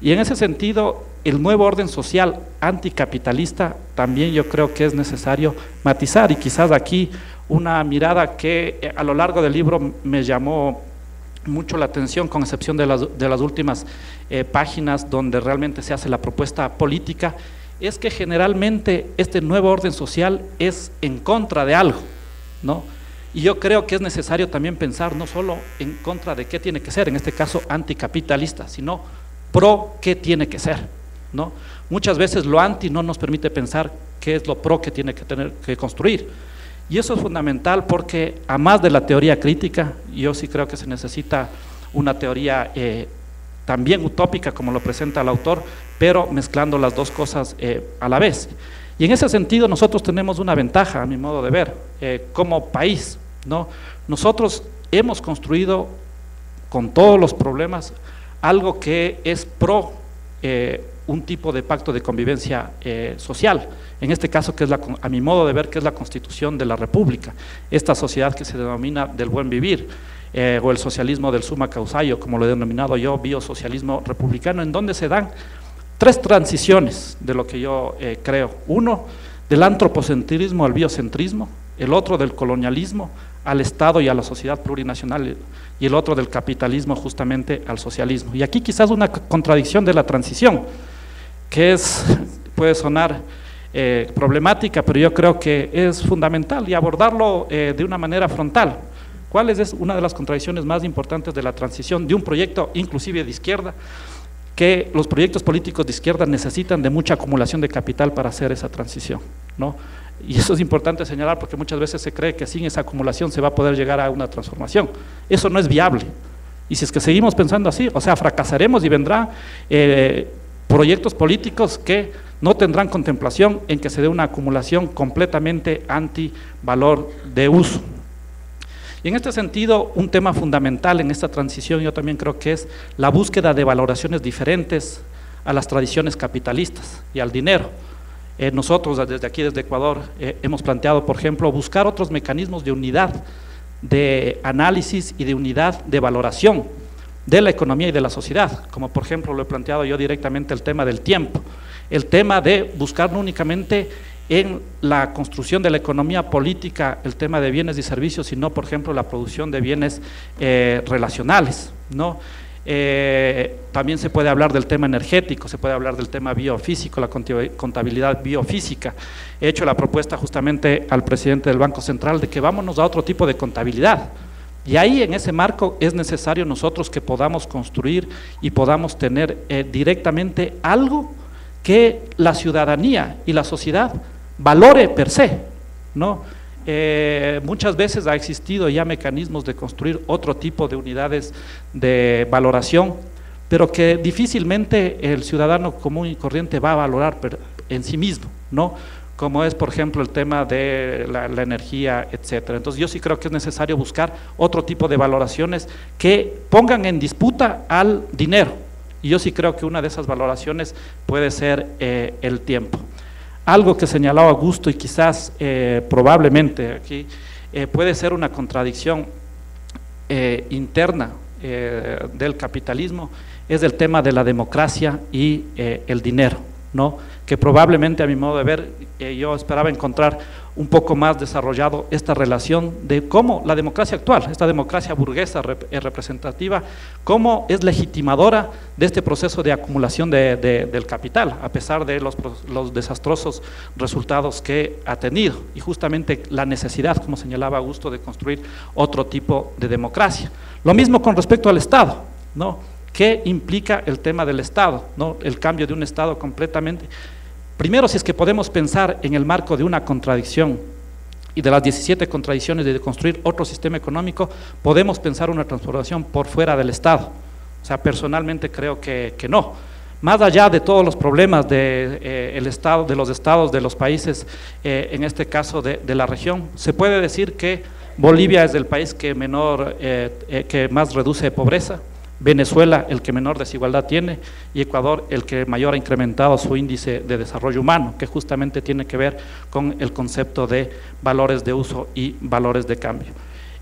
Y en ese sentido, el nuevo orden social anticapitalista también yo creo que es necesario matizar y quizás aquí una mirada que a lo largo del libro me llamó mucho la atención, con excepción de las últimas páginas donde realmente se hace la propuesta política, es que generalmente este nuevo orden social es en contra de algo, ¿no? Y yo creo que es necesario también pensar no solo en contra de qué tiene que ser, en este caso anticapitalista, sino pro qué tiene que ser, ¿no? Muchas veces lo anti no nos permite pensar qué es lo pro que tiene que tener que construir. Y eso es fundamental porque a más de la teoría crítica, yo sí creo que se necesita una teoría también utópica como lo presenta el autor, pero mezclando las dos cosas a la vez. Y en ese sentido nosotros tenemos una ventaja, a mi modo de ver, como país, ¿no? Nosotros hemos construido con todos los problemas algo que es pro un tipo de pacto de convivencia social, en este caso que es a mi modo de ver que es la Constitución de la República, esta sociedad que se denomina del buen vivir, o el socialismo del summa causaio, como lo he denominado yo, biosocialismo republicano, en donde se dan tres transiciones de lo que yo creo. Uno, del antropocentrismo al biocentrismo, el otro del colonialismo al Estado y a la sociedad plurinacional, y el otro del capitalismo justamente al socialismo. Y aquí quizás una contradicción de la transición, que puede sonar problemática, pero yo creo que es fundamental y abordarlo de una manera frontal. ¿Cuál es una de las contradicciones más importantes de la transición de un proyecto inclusive de izquierda? Que los proyectos políticos de izquierda necesitan de mucha acumulación de capital para hacer esa transición, ¿no? Y eso es importante señalar porque muchas veces se cree que sin esa acumulación se va a poder llegar a una transformación. Eso no es viable. Y si es que seguimos pensando así, o sea, fracasaremos y vendrán proyectos políticos que no tendrán contemplación en que se dé una acumulación completamente anti-valor de uso. Y en este sentido, un tema fundamental en esta transición yo también creo que es la búsqueda de valoraciones diferentes a las tradiciones capitalistas y al dinero. Nosotros desde aquí, desde Ecuador, hemos planteado, por ejemplo, buscar otros mecanismos de unidad de análisis y de unidad de valoración de la economía y de la sociedad, como por ejemplo lo he planteado yo directamente el tema del tiempo, el tema de buscar no únicamente en la construcción de la economía política el tema de bienes y servicios, sino por ejemplo la producción de bienes relacionales, ¿no? También se puede hablar del tema energético, se puede hablar del tema biofísico, la contabilidad biofísica. He hecho la propuesta justamente al presidente del Banco Central de que vámonos a otro tipo de contabilidad. Y ahí en ese marco es necesario nosotros que podamos construir y podamos tener directamente algo que la ciudadanía y la sociedad valore per se, ¿no? Muchas veces ha existido ya mecanismos de construir otro tipo de unidades de valoración, pero que difícilmente el ciudadano común y corriente va a valorar en sí mismo, ¿no? Como es por ejemplo el tema de la energía, etcétera. Entonces yo sí creo que es necesario buscar otro tipo de valoraciones que pongan en disputa al dinero, y yo sí creo que una de esas valoraciones puede ser el tiempo. Algo que señalaba Augusto y quizás probablemente aquí puede ser una contradicción interna del capitalismo, es el tema de la democracia y el dinero, ¿no? Que probablemente a mi modo de ver yo esperaba encontrar un poco más desarrollado esta relación de cómo la democracia actual, esta democracia burguesa representativa, cómo es legitimadora de este proceso de acumulación del capital, a pesar de los desastrosos resultados que ha tenido, y justamente la necesidad, como señalaba Augusto, de construir otro tipo de democracia. Lo mismo con respecto al Estado, ¿no? ¿Qué implica el tema del Estado, ¿no? El cambio de un Estado completamente. Primero, si es que podemos pensar en el marco de una contradicción y de las 17 contradicciones de construir otro sistema económico, podemos pensar una transformación por fuera del Estado. O sea, personalmente creo que no. Más allá de todos los problemas el Estado, de los estados, de los países, en este caso de la región, se puede decir que Bolivia es el país que más reduce pobreza, Venezuela el que menor desigualdad tiene, y Ecuador el que mayor ha incrementado su índice de desarrollo humano, que justamente tiene que ver con el concepto de valores de uso y valores de cambio.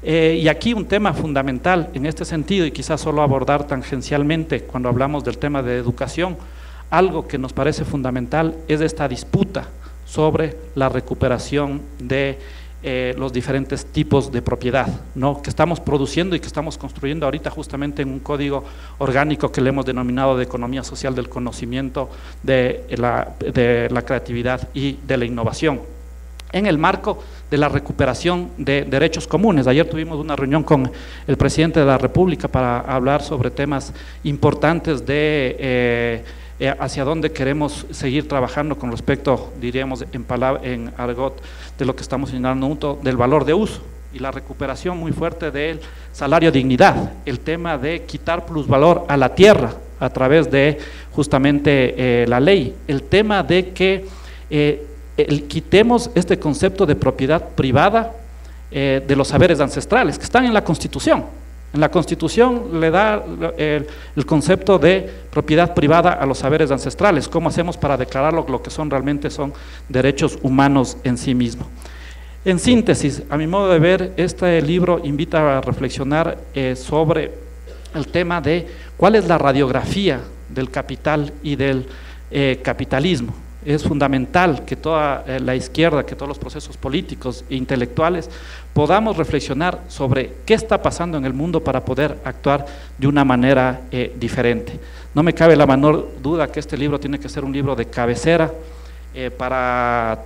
Y aquí un tema fundamental en este sentido, y quizás solo abordar tangencialmente cuando hablamos del tema de educación, algo que nos parece fundamental es esta disputa sobre la recuperación de los diferentes tipos de propiedad, ¿no? Que estamos produciendo y que estamos construyendo ahorita justamente en un código orgánico que le hemos denominado de economía social del conocimiento, de la creatividad y de la innovación, en el marco de la recuperación de derechos comunes. Ayer tuvimos una reunión con el presidente de la República para hablar sobre temas importantes de hacia dónde queremos seguir trabajando con respecto, diríamos en argot, de lo que estamos señalando, del valor de uso y la recuperación muy fuerte del salario dignidad, el tema de quitar plusvalor a la tierra a través de justamente la ley, el tema de que quitemos este concepto de propiedad privada de los saberes ancestrales que están en la Constitución. En la Constitución le da el concepto de propiedad privada a los saberes ancestrales. ¿Cómo hacemos para declararlo lo que realmente son derechos humanos en sí mismos? En síntesis, a mi modo de ver, este libro invita a reflexionar sobre el tema de cuál es la radiografía del capital y del capitalismo. Es fundamental que toda la izquierda, que todos los procesos políticos e intelectuales podamos reflexionar sobre qué está pasando en el mundo para poder actuar de una manera diferente. No me cabe la menor duda que este libro tiene que ser un libro de cabecera para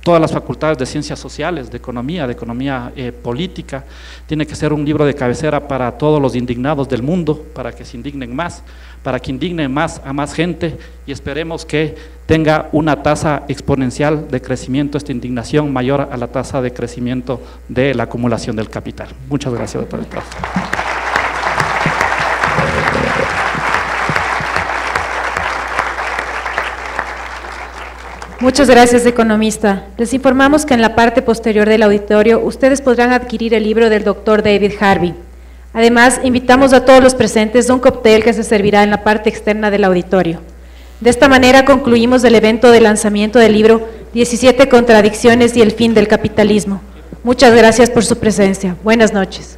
todas las facultades de ciencias sociales, de economía política. Tiene que ser un libro de cabecera para todos los indignados del mundo, para que se indignen más, para que indignen más a más gente, y esperemos que tenga una tasa exponencial de crecimiento, esta indignación mayor a la tasa de crecimiento de la acumulación del capital. Muchas gracias, doctor. Muchas gracias, economista. Les informamos que en la parte posterior del auditorio ustedes podrán adquirir el libro del doctor David Harvey. Además, invitamos a todos los presentes a un cóctel que se servirá en la parte externa del auditorio. De esta manera concluimos el evento de lanzamiento del libro 17 contradicciones y el fin del capitalismo. Muchas gracias por su presencia. Buenas noches.